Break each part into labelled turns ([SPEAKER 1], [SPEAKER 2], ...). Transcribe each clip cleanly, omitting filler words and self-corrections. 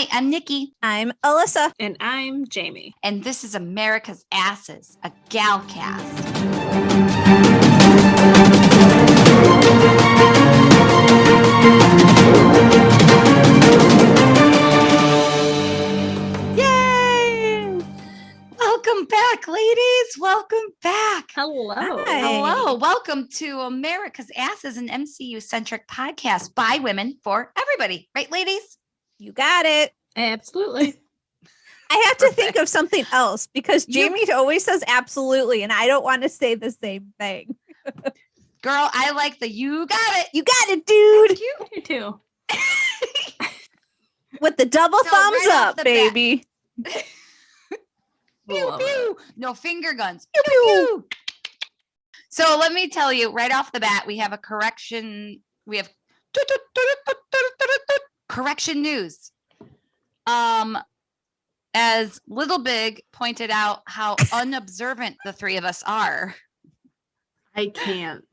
[SPEAKER 1] Hi, I'm Nikki.
[SPEAKER 2] I'm Alyssa.
[SPEAKER 3] And I'm Jamie.
[SPEAKER 1] And this is America's Asses, a galcast. Yay! Welcome back, ladies. Welcome back.
[SPEAKER 3] Hello.
[SPEAKER 2] Hi.
[SPEAKER 1] Hello. Welcome to America's Asses, an MCU-centric podcast by women for everybody. Right, ladies?
[SPEAKER 2] You got it.
[SPEAKER 3] Absolutely.
[SPEAKER 2] I have to think of something else because Jamie always says absolutely, and I don't want to say the same thing.
[SPEAKER 1] Girl, I like the you got it.
[SPEAKER 2] You got it, dude.
[SPEAKER 1] Thank you.
[SPEAKER 3] You too.
[SPEAKER 2] With the double
[SPEAKER 1] So
[SPEAKER 2] thumbs
[SPEAKER 1] right off
[SPEAKER 2] up,
[SPEAKER 1] the
[SPEAKER 2] baby.
[SPEAKER 1] Pew, pew. No finger guns. Pew, pew. So let me tell you right off the bat, we have a correction. We have correction news. As Little Big pointed out how unobservant the three of us are.
[SPEAKER 3] I can't.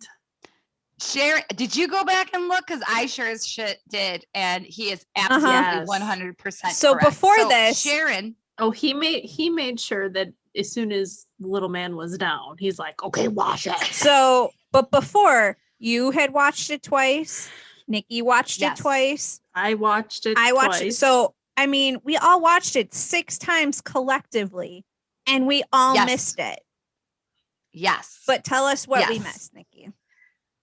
[SPEAKER 1] Sharon, did you go back and look? Because I sure as shit did, and he is absolutely 100%.
[SPEAKER 2] So
[SPEAKER 1] correct.
[SPEAKER 2] before this,
[SPEAKER 1] Sharon.
[SPEAKER 3] Oh, he made sure that as soon as little man was down, he's like, okay, wash it.
[SPEAKER 2] So, but before you had watched it twice, Nikki watched it twice.
[SPEAKER 3] I watched it.
[SPEAKER 2] I watched it. So, I mean, we all watched it 6 times collectively, and we all missed it.
[SPEAKER 1] Yes.
[SPEAKER 2] But tell us what we missed, Nikki.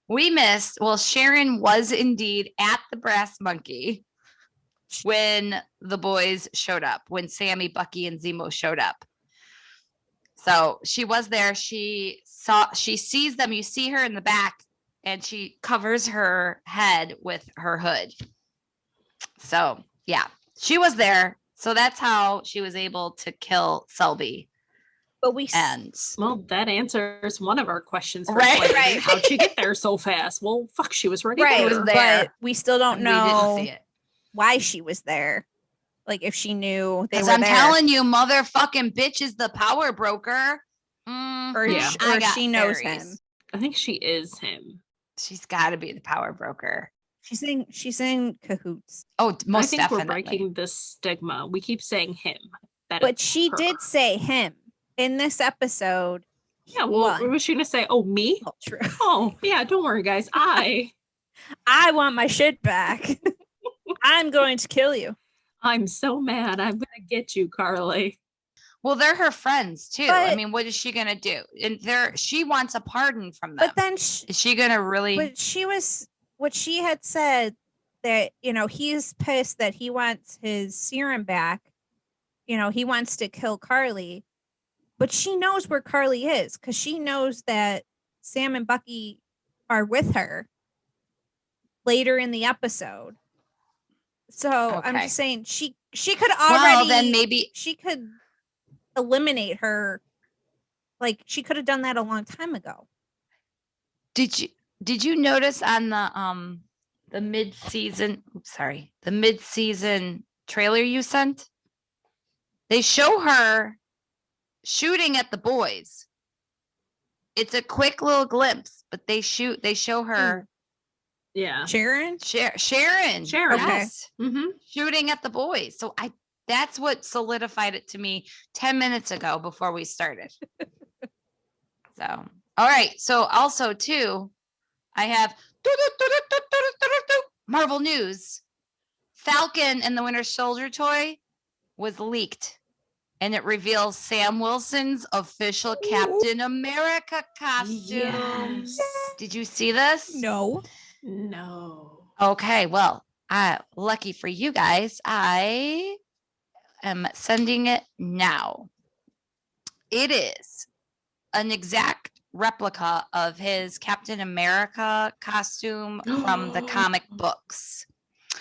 [SPEAKER 1] We missed, well, Sharon was indeed at the Brass Monkey when the boys showed up, when Sammy, Bucky, and Zemo showed up. So she was there. She sees them. You see her in the back, and she covers her head with her hood. So, yeah, she was there. So that's how she was able to kill Selby.
[SPEAKER 2] But
[SPEAKER 3] well, that answers one of our questions.
[SPEAKER 1] Right.
[SPEAKER 3] How'd she get there so fast? Well, fuck, she was right there.
[SPEAKER 1] She was there.
[SPEAKER 2] But we still don't
[SPEAKER 1] and
[SPEAKER 2] know
[SPEAKER 1] we didn't see it.
[SPEAKER 2] Why she was there. Like if she knew they were
[SPEAKER 1] I'm
[SPEAKER 2] there.
[SPEAKER 1] telling you, motherfucking bitch is the power broker.
[SPEAKER 2] Or she knows him.
[SPEAKER 3] I think she is him.
[SPEAKER 1] She's got to be the power broker.
[SPEAKER 2] She's in cahoots.
[SPEAKER 1] Oh, most
[SPEAKER 3] I think
[SPEAKER 1] definitely.
[SPEAKER 3] we're breaking this stigma. We keep saying him.
[SPEAKER 2] But she did say him in this episode.
[SPEAKER 3] Yeah, well, what was she gonna say? Oh, me?
[SPEAKER 2] Oh, true.
[SPEAKER 3] Oh, yeah, don't worry, guys. I
[SPEAKER 2] want my shit back. I'm going to kill you.
[SPEAKER 3] I'm so mad. I'm gonna get you, Carly.
[SPEAKER 1] Well, they're her friends too. I mean, what is she gonna do? And she wants a pardon from them.
[SPEAKER 2] But then
[SPEAKER 1] is she gonna really?
[SPEAKER 2] But what she had said that, he's pissed that he wants his serum back. He wants to kill Carly, but she knows where Carly is because she knows that Sam and Bucky are with her later in the episode. So I'm just saying she could already.
[SPEAKER 1] Well, then maybe
[SPEAKER 2] she could eliminate her. Like she could have done that a long time ago.
[SPEAKER 1] Did you notice on the mid-season trailer you sent? They show her shooting at the boys. It's a quick little glimpse, but they show her.
[SPEAKER 3] Yeah.
[SPEAKER 2] Sharon.
[SPEAKER 1] Sharon.
[SPEAKER 2] Yes.
[SPEAKER 3] Mm-hmm.
[SPEAKER 1] Shooting at the boys. So that's what solidified it to me 10 minutes ago before we started. So, all right. So also too, I have Marvel news. Falcon and the Winter Soldier toy was leaked, and it reveals Sam Wilson's official Captain America costume.
[SPEAKER 3] Yes.
[SPEAKER 1] Did you see this?
[SPEAKER 2] No.
[SPEAKER 1] Okay, well, lucky for you guys, I am sending it now. It is an exact replica of his Captain America costume from the comic books.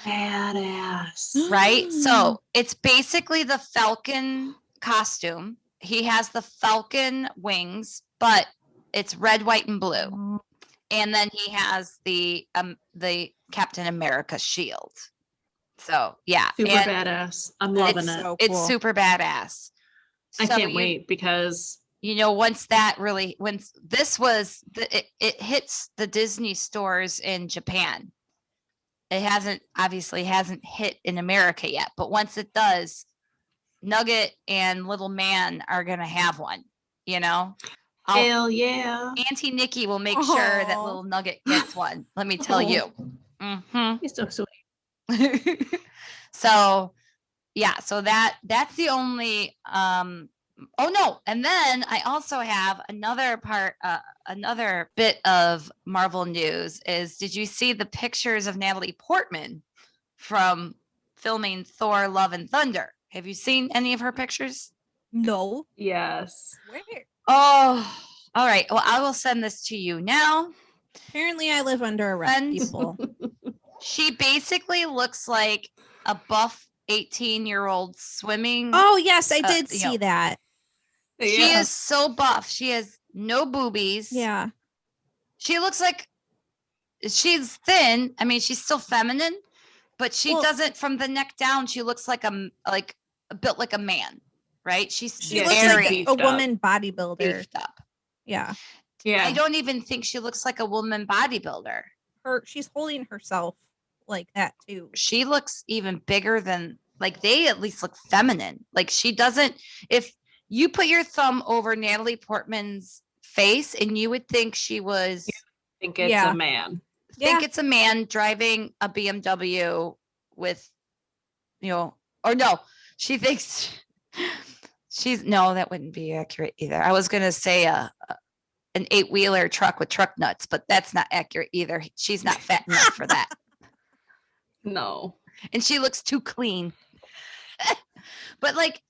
[SPEAKER 3] Badass.
[SPEAKER 1] Right? So it's basically the Falcon costume. He has the Falcon wings, but it's red, white, and blue. And then he has the Captain America shield. So yeah,
[SPEAKER 3] super badass. I'm loving it.
[SPEAKER 2] So cool.
[SPEAKER 1] It's super badass.
[SPEAKER 3] I can't wait because
[SPEAKER 1] once this was it hits the Disney stores in Japan, It obviously hasn't hit in America yet, but once it does, Nugget and Little Man are going to have one, you know?
[SPEAKER 3] Hell yeah.
[SPEAKER 1] Auntie Nikki will make sure that Little Nugget gets one. Let me tell you.
[SPEAKER 3] He's so sweet.
[SPEAKER 1] So yeah, so that's the only oh no, and then I also have another bit of Marvel news is, did you see the pictures of Natalie Portman from filming Thor Love and Thunder? Have you seen any of her pictures?
[SPEAKER 2] No.
[SPEAKER 3] Yes.
[SPEAKER 2] Where?
[SPEAKER 1] Oh, all right. Well, I will send this to you now.
[SPEAKER 2] Apparently I live under a rock, people.
[SPEAKER 1] She basically looks like a buff 18-year-old swimming.
[SPEAKER 2] Oh, yes, I did see that.
[SPEAKER 1] She is so buff. She has no boobies.
[SPEAKER 2] Yeah.
[SPEAKER 1] She looks like she's thin. I mean, she's still feminine, but she doesn't, from the neck down, she looks like built like a man, right? She
[SPEAKER 2] looks like a woman bodybuilder.
[SPEAKER 1] Beefed up.
[SPEAKER 2] Yeah.
[SPEAKER 3] Yeah.
[SPEAKER 1] I don't even think she looks like a woman bodybuilder.
[SPEAKER 2] She's holding herself like that too.
[SPEAKER 1] She looks even bigger than, like, they at least look feminine. Like, she doesn't, if you put your thumb over Natalie Portman's face and you would think she was,
[SPEAKER 3] think it's a man.
[SPEAKER 1] Think it's a man driving a BMW with, or no, she thinks no, that wouldn't be accurate either. I was going to say an 8-wheeler truck with truck nuts, but that's not accurate either. She's not fat enough for that.
[SPEAKER 3] No.
[SPEAKER 1] And she looks too clean. But like,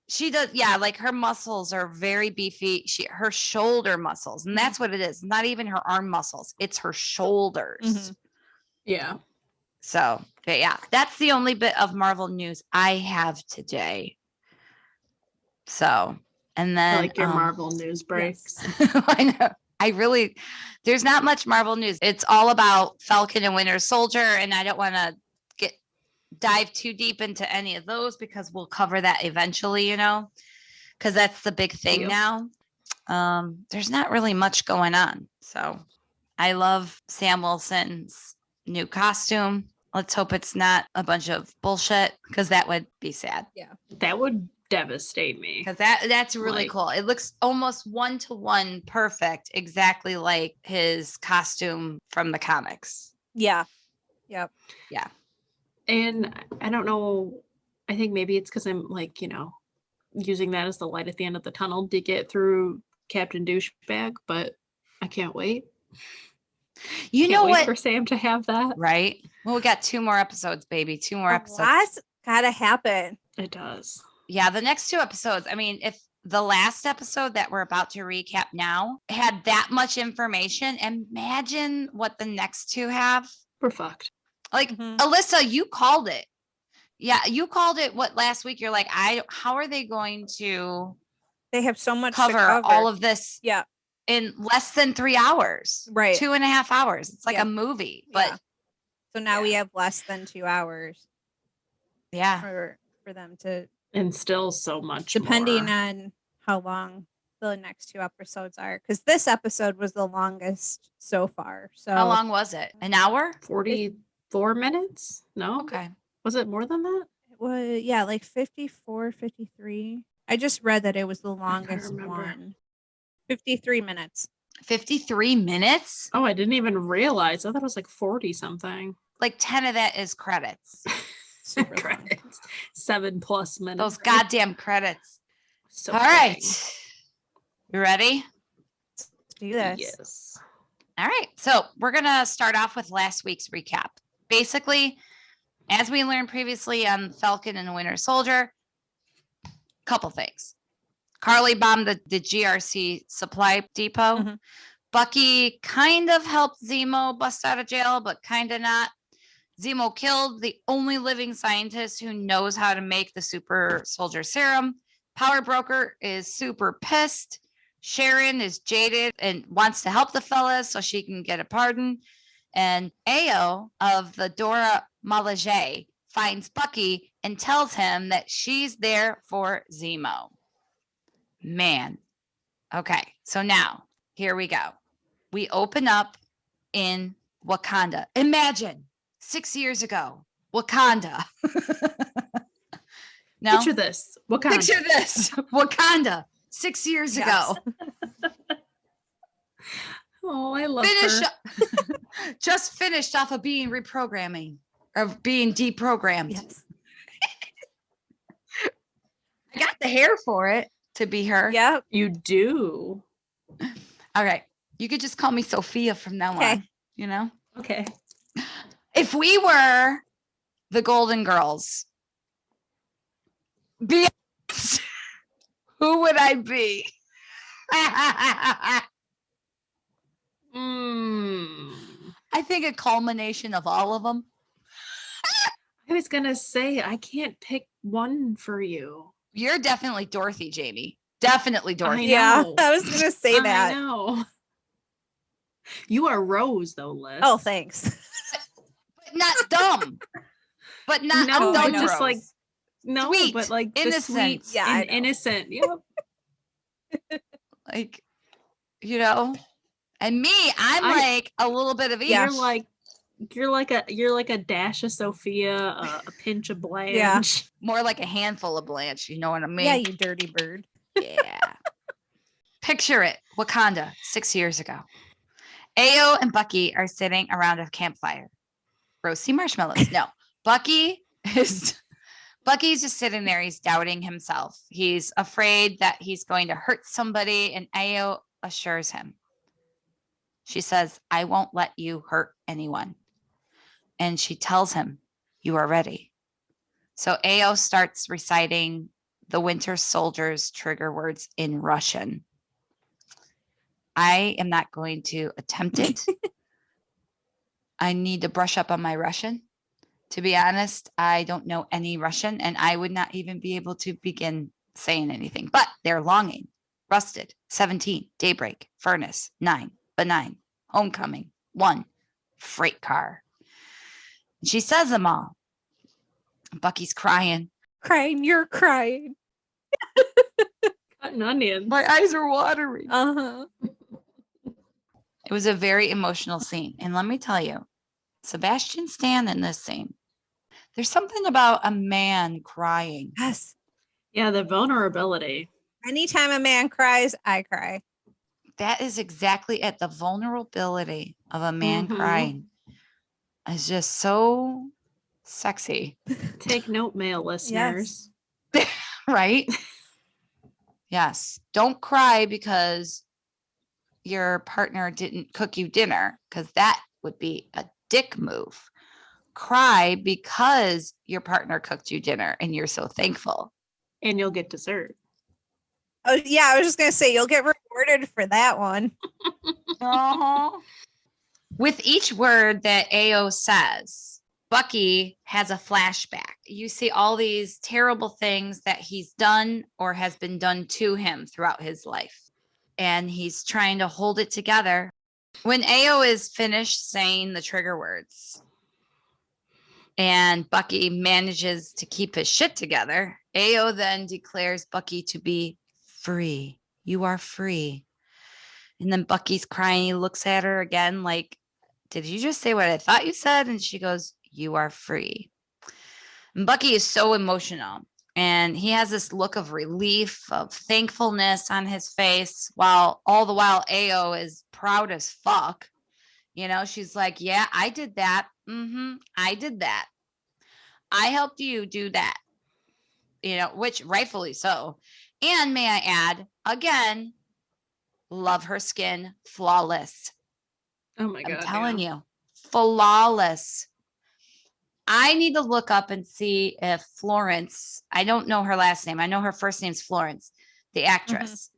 [SPEAKER 1] she does, like her muscles are very beefy. Her shoulder muscles, and that's what it is. Not even her arm muscles. It's her shoulders.
[SPEAKER 2] Mm-hmm.
[SPEAKER 3] Yeah.
[SPEAKER 1] So, but yeah, that's the only bit of Marvel news I have today. So, and then
[SPEAKER 3] I like your Marvel news breaks.
[SPEAKER 1] Yes. I know. There's not much Marvel news. It's all about Falcon and Winter Soldier, and I don't want to dive too deep into any of those because we'll cover that eventually, because that's the big thing now. There's not really much going on. So I love Sam Wilson's new costume. Let's hope it's not a bunch of bullshit, because that would be sad.
[SPEAKER 2] Yeah.
[SPEAKER 3] That would devastate me.
[SPEAKER 1] Because that's really cool. It looks almost 1-to-1 perfect, exactly like his costume from the comics.
[SPEAKER 2] Yeah. Yep.
[SPEAKER 1] Yeah.
[SPEAKER 3] And I don't know, I think maybe it's because I'm using that as the light at the end of the tunnel to get through Captain Douchebag, but I can't wait.
[SPEAKER 1] Can't wait
[SPEAKER 3] for Sam to have that.
[SPEAKER 1] Right? Well, we got 2 more episodes, baby. 2 more episodes.
[SPEAKER 2] That's gotta happen.
[SPEAKER 3] It does.
[SPEAKER 1] Yeah, the next 2 episodes. I mean, if the last episode that we're about to recap now had that much information, imagine what the next 2 have.
[SPEAKER 3] We're fucked.
[SPEAKER 1] Like, Alyssa, you called it. Yeah, you called it last week? You're like, how are they going to
[SPEAKER 2] They have so much
[SPEAKER 1] cover all of this in less than 3 hours?
[SPEAKER 2] Right.
[SPEAKER 1] 2.5 hours. It's like a movie. But
[SPEAKER 2] so now we have less than 2 hours.
[SPEAKER 1] Yeah.
[SPEAKER 2] For them to,
[SPEAKER 3] and still so much
[SPEAKER 2] depending
[SPEAKER 3] more.
[SPEAKER 2] on how long the next 2 episodes are, because this episode was the longest so far. So
[SPEAKER 1] how long was it? An hour?
[SPEAKER 3] 44 minutes? No.
[SPEAKER 1] Okay.
[SPEAKER 3] Was it more than that?
[SPEAKER 2] It was, like 54, 53. I just read that it was the longest one. 53 minutes.
[SPEAKER 1] 53 minutes?
[SPEAKER 3] Oh, I didn't even realize. I thought it was like 40 something.
[SPEAKER 1] Like 10 of that is credits.
[SPEAKER 2] Super
[SPEAKER 3] credits. 7+ minutes.
[SPEAKER 1] Those goddamn credits.
[SPEAKER 3] So
[SPEAKER 1] all right. You ready?
[SPEAKER 2] Let's do this.
[SPEAKER 3] Yes.
[SPEAKER 1] All right. So we're going to start off with last week's recap. Basically, as we learned previously on Falcon and the Winter Soldier, couple things. Carly bombed the GRC supply depot.
[SPEAKER 2] Mm-hmm.
[SPEAKER 1] Bucky kind of helped Zemo bust out of jail, but kind of not. Zemo killed the only living scientist who knows how to make the super soldier serum. Power Broker is super pissed. Sharon is jaded and wants to help the fellas so she can get a pardon. And Ao of the Dora Milaje finds Bucky and tells him that she's there for Zemo. Man. Okay, so now here we go. We open up in Wakanda. Imagine 6 years ago. Wakanda. No.
[SPEAKER 3] Picture this. Wakanda.
[SPEAKER 1] Picture this. Wakanda. 6 years
[SPEAKER 2] Yes.
[SPEAKER 1] ago.
[SPEAKER 3] Oh, I love her.
[SPEAKER 1] Just finished off of being reprogramming or being deprogrammed.
[SPEAKER 2] Yes.
[SPEAKER 1] I got the hair for it to be her.
[SPEAKER 2] Yep.
[SPEAKER 3] You do.
[SPEAKER 1] All right. You could just call me Sophia from now
[SPEAKER 2] Okay.
[SPEAKER 1] on, you know?
[SPEAKER 3] Okay.
[SPEAKER 1] If we were the Golden Girls, be honest, who would I be? I think a culmination of all of them.
[SPEAKER 3] I was gonna say I can't pick one for you.
[SPEAKER 1] You're definitely Dorothy, Jamie. Definitely Dorothy.
[SPEAKER 2] Yeah.
[SPEAKER 3] know.
[SPEAKER 2] I was gonna say
[SPEAKER 3] I
[SPEAKER 2] that.
[SPEAKER 3] know. You are Rose, though, Liz.
[SPEAKER 2] Oh, thanks.
[SPEAKER 1] But not dumb. But not
[SPEAKER 3] No,
[SPEAKER 1] a
[SPEAKER 2] but
[SPEAKER 1] dumb
[SPEAKER 2] just,
[SPEAKER 1] Rose.
[SPEAKER 3] like, no,
[SPEAKER 1] Sweet,
[SPEAKER 3] but like the
[SPEAKER 1] innocent.
[SPEAKER 3] sweet
[SPEAKER 2] Yeah, I
[SPEAKER 3] and
[SPEAKER 2] know.
[SPEAKER 3] innocent. Yep.
[SPEAKER 1] Like, you know, and me, I'm like a little bit of each.
[SPEAKER 2] Yeah.
[SPEAKER 3] You're like a dash of Sophia, a pinch of Blanche.
[SPEAKER 2] Yeah.
[SPEAKER 1] More like a handful of Blanche. You know what I mean?
[SPEAKER 2] Yeah, you dirty bird.
[SPEAKER 1] Yeah. Picture it. Wakanda 6 years ago. Ayo and Bucky are sitting around a campfire. Roasting marshmallows. No. Bucky's just sitting there. He's doubting himself. He's afraid that he's going to hurt somebody, and Ayo assures him. She says, I won't let you hurt anyone. And she tells him, you are ready. So Ayo starts reciting the Winter Soldier's trigger words in Russian. I am not going to attempt it. I need to brush up on my Russian. To be honest, I don't know any Russian, and I would not even be able to begin saying anything. But they're longing, rusted, 17, daybreak, furnace, 9, benign, homecoming, 1, freight car. And she says them all. Bucky's crying.
[SPEAKER 2] Crying, you're crying.
[SPEAKER 3] Cutting onions.
[SPEAKER 1] My eyes are watering.
[SPEAKER 2] Uh-huh.
[SPEAKER 1] It was a very emotional scene. And let me tell you, Sebastian Stan in this scene, there's something about a man crying.
[SPEAKER 2] Yes.
[SPEAKER 3] Yeah, the vulnerability.
[SPEAKER 2] Anytime a man cries, I cry.
[SPEAKER 1] That is exactly it. The vulnerability of a man
[SPEAKER 3] Mhm.
[SPEAKER 1] crying is just so sexy,
[SPEAKER 3] Take note, male listeners.
[SPEAKER 1] right? Yes. Don't cry because your partner didn't cook you dinner, because that would be a dick move. Cry because your partner cooked you dinner and you're so thankful.
[SPEAKER 3] And you'll get dessert.
[SPEAKER 2] Oh, yeah, I was just going to say, you'll get rewarded for that one.
[SPEAKER 1] Uh-huh. With each word that Ayo says, Bucky has a flashback. You see all these terrible things that he's done or has been done to him throughout his life. And he's trying to hold it together. When Ayo is finished saying the trigger words and Bucky manages to keep his shit together, Ayo then declares Bucky to be free. You are free. And then Bucky's crying. He looks at her again like, did you just say what I thought you said? And she goes, you are free. And Bucky is so emotional. And he has this look of relief, of thankfulness on his face, while all the while Ayo is proud as fuck. You know, she's like, yeah, I did that. I did that. I helped you do that. You know, which rightfully so. And may I add, again, love her skin, flawless.
[SPEAKER 3] Oh my God.
[SPEAKER 1] I'm telling you, flawless. I need to look up and see if Florence, I don't know her last name. I know her first name's Florence, the actress.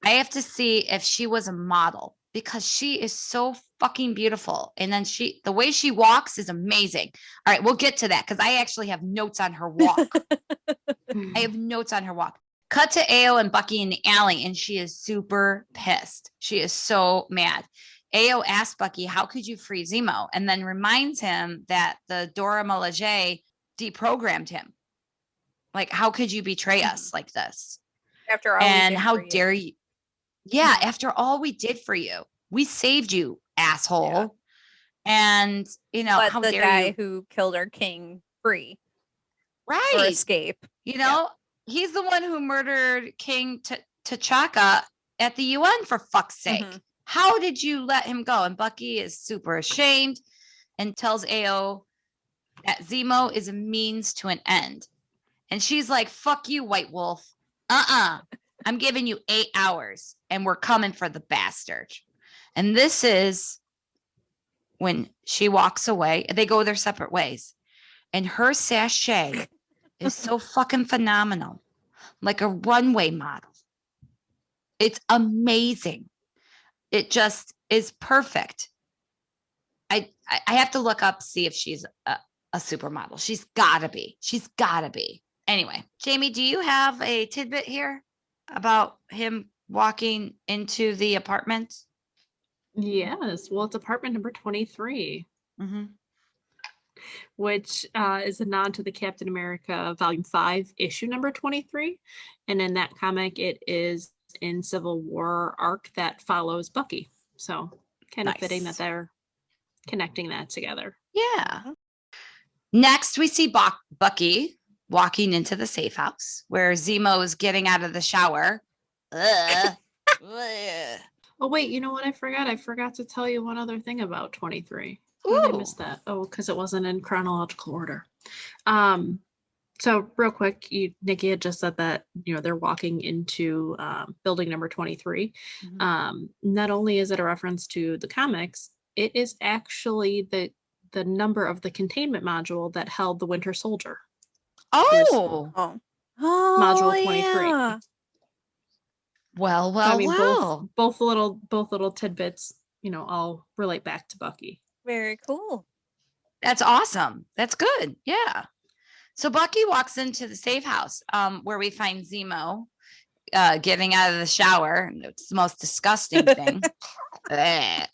[SPEAKER 1] I have to see if she was a model, because she is so fucking beautiful. And then the way she walks is amazing. All right, we'll get to that, because I actually have notes on her walk. I have notes on her walk. Cut to Ayo and Bucky in the alley, and she is super pissed. She is so mad. Ayo asks Bucky, how could you free Zemo? And then reminds him that the Dora Milaje deprogrammed him. Like, how could you betray us like this?
[SPEAKER 2] After all,
[SPEAKER 1] And how dare you? Yeah, after all we did for you. We saved you, asshole. And,
[SPEAKER 2] Let
[SPEAKER 1] how
[SPEAKER 2] the
[SPEAKER 1] dare
[SPEAKER 2] guy
[SPEAKER 1] you?
[SPEAKER 2] who killed our king free or
[SPEAKER 1] Right.
[SPEAKER 2] escape.
[SPEAKER 1] He's the one who murdered King T'Chaka at the UN, for fuck's sake.
[SPEAKER 2] Mhm.
[SPEAKER 1] How did you let him go? And Bucky is super ashamed and tells AO that Zemo is a means to an end. And she's like, fuck you, White Wolf. I'm giving you 8 hours and we're coming for the bastard. And this is when she walks away. They go their separate ways. And her sachet is so fucking phenomenal. Like a runway model. It's amazing. It just is perfect. I have to look up, see if she's a supermodel. She's gotta be. Anyway, Jamie, do you have a tidbit here about him walking into the apartment?
[SPEAKER 3] Yes. Well, it's apartment number 23,
[SPEAKER 1] Mm-hmm.
[SPEAKER 3] which is a nod to the Captain America Volume 5, issue number 23. And in that comic, it is in Civil War arc that follows Bucky. So kind of fitting that
[SPEAKER 1] Nice.
[SPEAKER 3] they're connecting that together.
[SPEAKER 1] Yeah. Next, we see Bucky walking into the safe house where Zemo is getting out of the shower. Ugh. Ugh.
[SPEAKER 3] Oh, wait, you know what? I forgot to tell you one other thing about 23. How did I miss that? Oh, because it wasn't in chronological order. So real quick, Nikki had just said that, they're walking into building number 23.
[SPEAKER 1] Mhm.
[SPEAKER 3] Not only is it a reference to the comics, it is actually the number of the containment module that held the Winter Soldier.
[SPEAKER 1] Oh.
[SPEAKER 3] Module 23.
[SPEAKER 2] Yeah.
[SPEAKER 1] Well,
[SPEAKER 3] So, I mean,
[SPEAKER 1] well.
[SPEAKER 3] both little tidbits, all relate back to Bucky.
[SPEAKER 2] Very cool.
[SPEAKER 1] That's awesome. That's good. Yeah. So Bucky walks into the safe house, where we find Zemo getting out of the shower. It's the most disgusting thing. Ugh.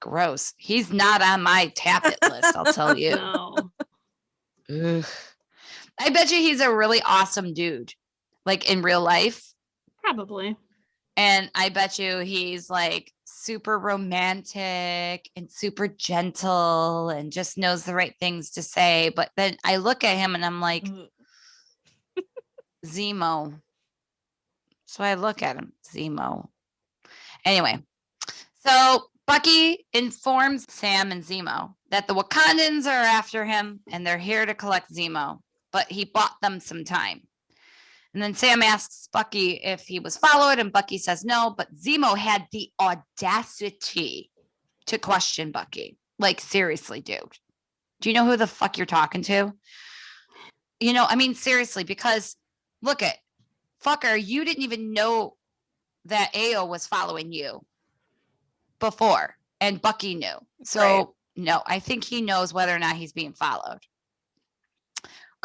[SPEAKER 1] Gross. He's not on my tap it list, I'll tell you.
[SPEAKER 3] No.
[SPEAKER 1] Ugh. I bet you he's a really awesome dude, like in real life.
[SPEAKER 3] Probably.
[SPEAKER 1] And I bet you he's like super romantic and super gentle and just knows the right things to say. But then I look at him and I'm like, Zemo. So I look at him, Zemo. Anyway, so Bucky informs Sam and Zemo that the Wakandans are after him and they're here to collect Zemo, but he bought them some time. And then Sam asks Bucky if he was followed, and Bucky says no, but Zemo had the audacity to question Bucky. Like, seriously, dude. Do you know who the fuck you're talking to? Seriously, because look at, fucker, you didn't even know that AO was following you before, and Bucky knew. So,
[SPEAKER 2] Right.
[SPEAKER 1] no, I think he knows whether or not he's being followed.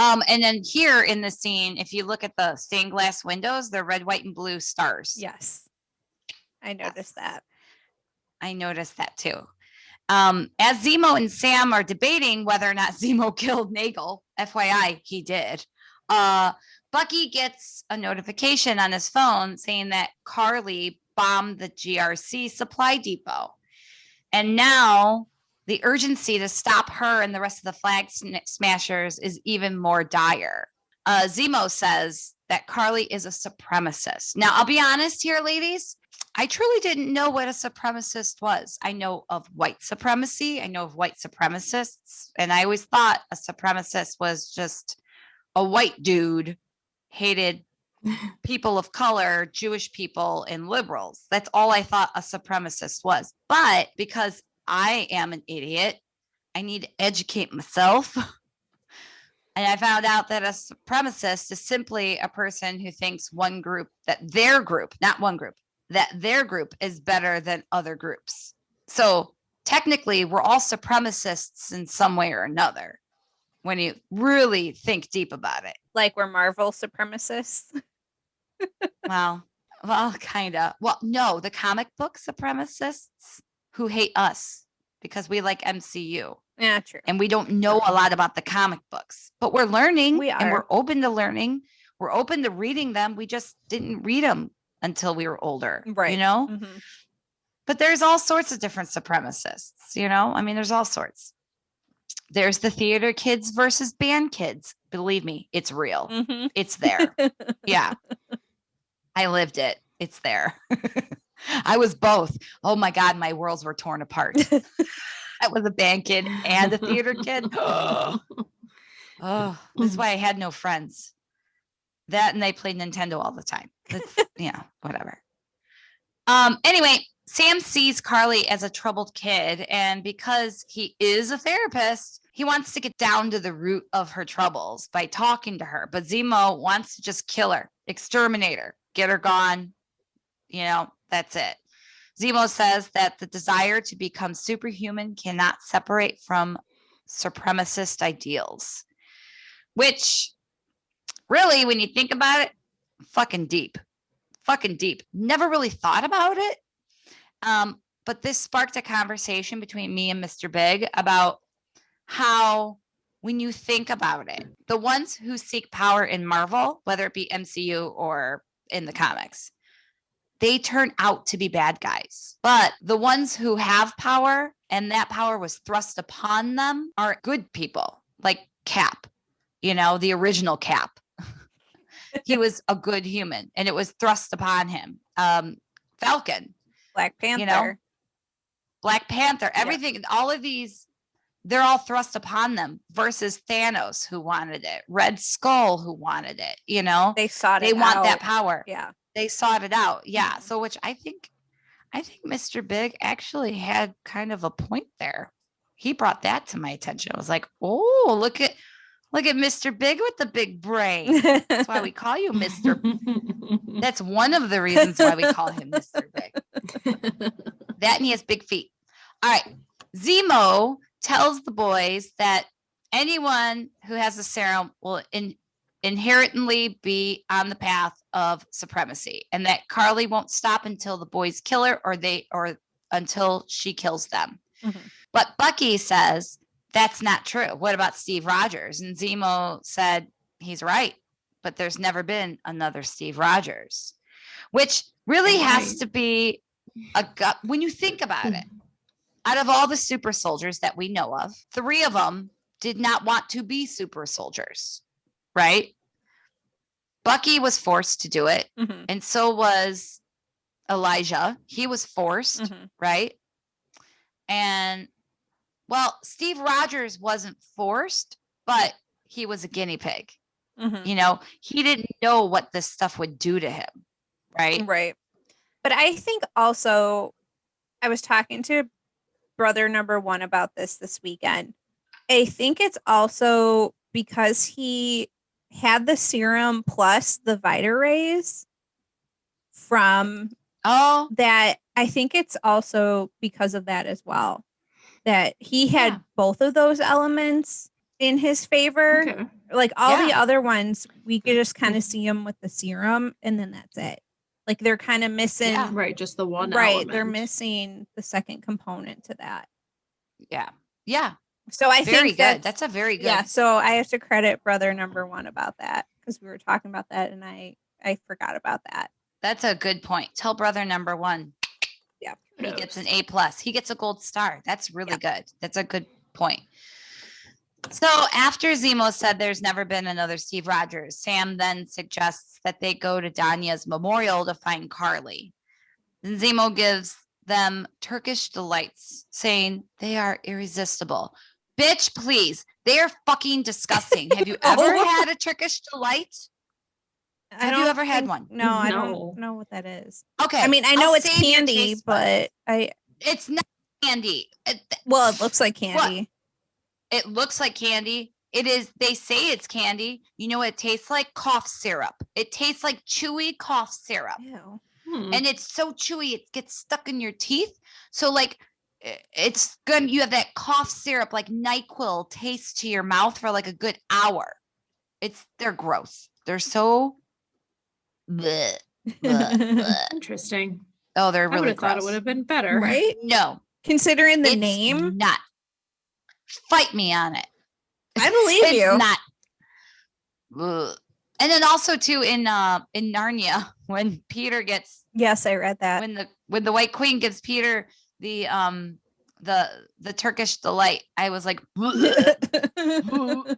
[SPEAKER 1] And then here in the scene, if you look at the stained glass windows, they're red, white, and blue stars.
[SPEAKER 2] Yes. I noticed that.
[SPEAKER 1] I noticed that too. As Zemo and Sam are debating whether or not Zemo killed Nagel, FYI, he did. Bucky gets a notification on his phone saying that Carly bombed the GRC supply depot. And now the urgency to stop her and the rest of the flag smashers is even more dire. Zemo says that Carly is a supremacist. Now, I'll be honest here, ladies. I truly didn't know what a supremacist was. I know of white supremacy. I know of white supremacists. And I always thought a supremacist was just a white dude hated people of color, Jewish people, and liberals. That's all I thought a supremacist was. But because I am an idiot, I need to educate myself. And I found out that a supremacist is simply a person who thinks one group, that their group, not one group, that their group is better than other groups. So technically, we're all supremacists in some way or another when you really think deep about it.
[SPEAKER 2] Like we're Marvel supremacists.
[SPEAKER 1] Well, kind of. Well, no, the comic book supremacists who hate us because we like MCU.
[SPEAKER 2] Yeah, true.
[SPEAKER 1] And we don't know a lot about the comic books, but we're learning and we're open to learning. We're open to reading them. We just didn't read them until we were older.
[SPEAKER 2] Right.
[SPEAKER 1] You know?
[SPEAKER 2] Mhm.
[SPEAKER 1] But there's all sorts of different supremacists, you know? I mean, there's all sorts. There's the theater kids versus band kids. Believe me, it's real.
[SPEAKER 2] Mhm.
[SPEAKER 1] It's there. Yeah. I lived it. It's there. I was both. Oh my God, my worlds were torn apart. I was a band kid and a theater kid. Oh, this is why I had no friends. That and they played Nintendo all the time. Yeah, whatever. Anyway, Sam sees Carly as a troubled kid, and because he is a therapist, he wants to get down to the root of her troubles by talking to her. But Zemo wants to just kill her, exterminate her, get her gone. You know, that's it. Zemo says that the desire to become superhuman cannot separate from supremacist ideals, which really, when you think about it, fucking deep. Never really thought about it. But this sparked a conversation between me and Mr. Big about how, when you think about it, the ones who seek power in Marvel, whether it be MCU or in the comics, they turn out to be bad guys. But the ones who have power and that power was thrust upon them are good people, like Cap, you know, the original Cap. He was a good human and it was thrust upon him. Falcon,
[SPEAKER 2] Black Panther.
[SPEAKER 1] you know, Black Panther, everything, all of these, they're all thrust upon them versus Thanos, who wanted it, Red Skull, who wanted it, you know,
[SPEAKER 2] They sought it
[SPEAKER 1] they want
[SPEAKER 2] out.
[SPEAKER 1] that power.
[SPEAKER 2] Yeah.
[SPEAKER 1] They sought it out. Yeah. So, which I think Mr. Big actually had kind of a point there. He brought that to my attention. I was like, oh, look at Mr. Big with the big brain. That's why we call you Mr. That's one of the reasons why we call him Mr. Big. That and he has big feet. All right. Zemo tells the boys that anyone who has a serum will inherently be on the path of supremacy, and that Carly won't stop until the boys kill her or until she kills them.
[SPEAKER 2] Mhm.
[SPEAKER 1] But Bucky says that's not true. What about Steve Rogers? And Zemo said he's right, but there's never been another Steve Rogers, which really has to be a gut when you think about it. Out of all the super soldiers that we know of, 3 of them did not want to be super soldiers, right? Bucky was forced to do it,
[SPEAKER 2] Mhm.
[SPEAKER 1] and so was Elijah. He was forced,
[SPEAKER 2] Mhm.
[SPEAKER 1] right? And well, Steve Rogers wasn't forced, but he was a guinea pig.
[SPEAKER 2] Mhm.
[SPEAKER 1] You know, he didn't know what this stuff would do to him, right?
[SPEAKER 2] Right. But I think also, I was talking to brother number 1 about this weekend. I think it's also because he had the serum plus the Vita rays from that. I think it's also because of that as well, that he had both of those elements in his favor.
[SPEAKER 3] Okay.
[SPEAKER 2] Like all the other ones, we could just kind of see them with the serum and then that's it. Like they're kind of missing.
[SPEAKER 1] Yeah.
[SPEAKER 3] Right, just the one
[SPEAKER 2] Right,
[SPEAKER 3] element.
[SPEAKER 2] they're missing the second component to that.
[SPEAKER 1] Yeah. Yeah.
[SPEAKER 2] So I
[SPEAKER 1] Very
[SPEAKER 2] think
[SPEAKER 1] good. That's a very good.
[SPEAKER 2] Yeah, so I have to credit brother number 1 about that because we were talking about that and I forgot about that.
[SPEAKER 1] That's a good point. Tell brother number 1.
[SPEAKER 2] Yeah.
[SPEAKER 1] He gets an A+. He gets a gold star. That's really good. That's a good point. So after Zemo said there's never been another Steve Rogers, Sam then suggests that they go to Danya's memorial to find Carly. Then Zemo gives them Turkish delights, saying they are irresistible. Bitch, please. They are fucking disgusting. Have you ever had a Turkish delight? Have you ever had one?
[SPEAKER 2] No, I
[SPEAKER 3] No.
[SPEAKER 2] don't know what that is.
[SPEAKER 1] Okay.
[SPEAKER 2] I mean, I know
[SPEAKER 1] I'll
[SPEAKER 2] it's
[SPEAKER 1] save your
[SPEAKER 2] candy,
[SPEAKER 1] taste buds.
[SPEAKER 2] but
[SPEAKER 1] It's not candy.
[SPEAKER 2] well, it looks like candy.
[SPEAKER 1] It looks like candy. It is. They say it's candy. You know, it tastes like cough syrup. It tastes like chewy cough syrup.
[SPEAKER 2] Ew.
[SPEAKER 1] And it's so chewy, it gets stuck in your teeth. So like it's good. You have that cough syrup, like NyQuil taste to your mouth for like a good hour. They're gross. They're so bleh, bleh, bleh.
[SPEAKER 3] Interesting.
[SPEAKER 1] Oh, they're
[SPEAKER 3] I would
[SPEAKER 1] really
[SPEAKER 3] have thought it
[SPEAKER 1] gross.
[SPEAKER 3] would have been better.
[SPEAKER 2] Right?
[SPEAKER 1] No,
[SPEAKER 2] Considering the
[SPEAKER 1] it's
[SPEAKER 2] name,
[SPEAKER 1] not. Fight me on it.
[SPEAKER 2] I believe
[SPEAKER 1] It's
[SPEAKER 2] you.
[SPEAKER 1] not. Ugh. And then also too in Narnia, when Peter gets
[SPEAKER 2] Yes, I read that.
[SPEAKER 1] when the White Queen gives Peter the Turkish delight, I was like, all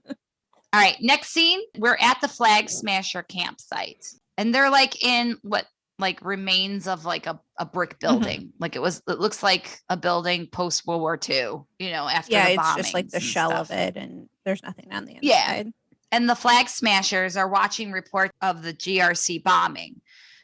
[SPEAKER 1] right, next scene, we're at the Flag Smasher campsite. And they're like in what like remains of like a brick building. Like it looks like a building post World War II, you know, after the bombings.
[SPEAKER 2] It's just like the shell of it, and there's nothing on the inside.
[SPEAKER 1] Yeah. And the Flag Smashers are watching reports of the GRC bombing.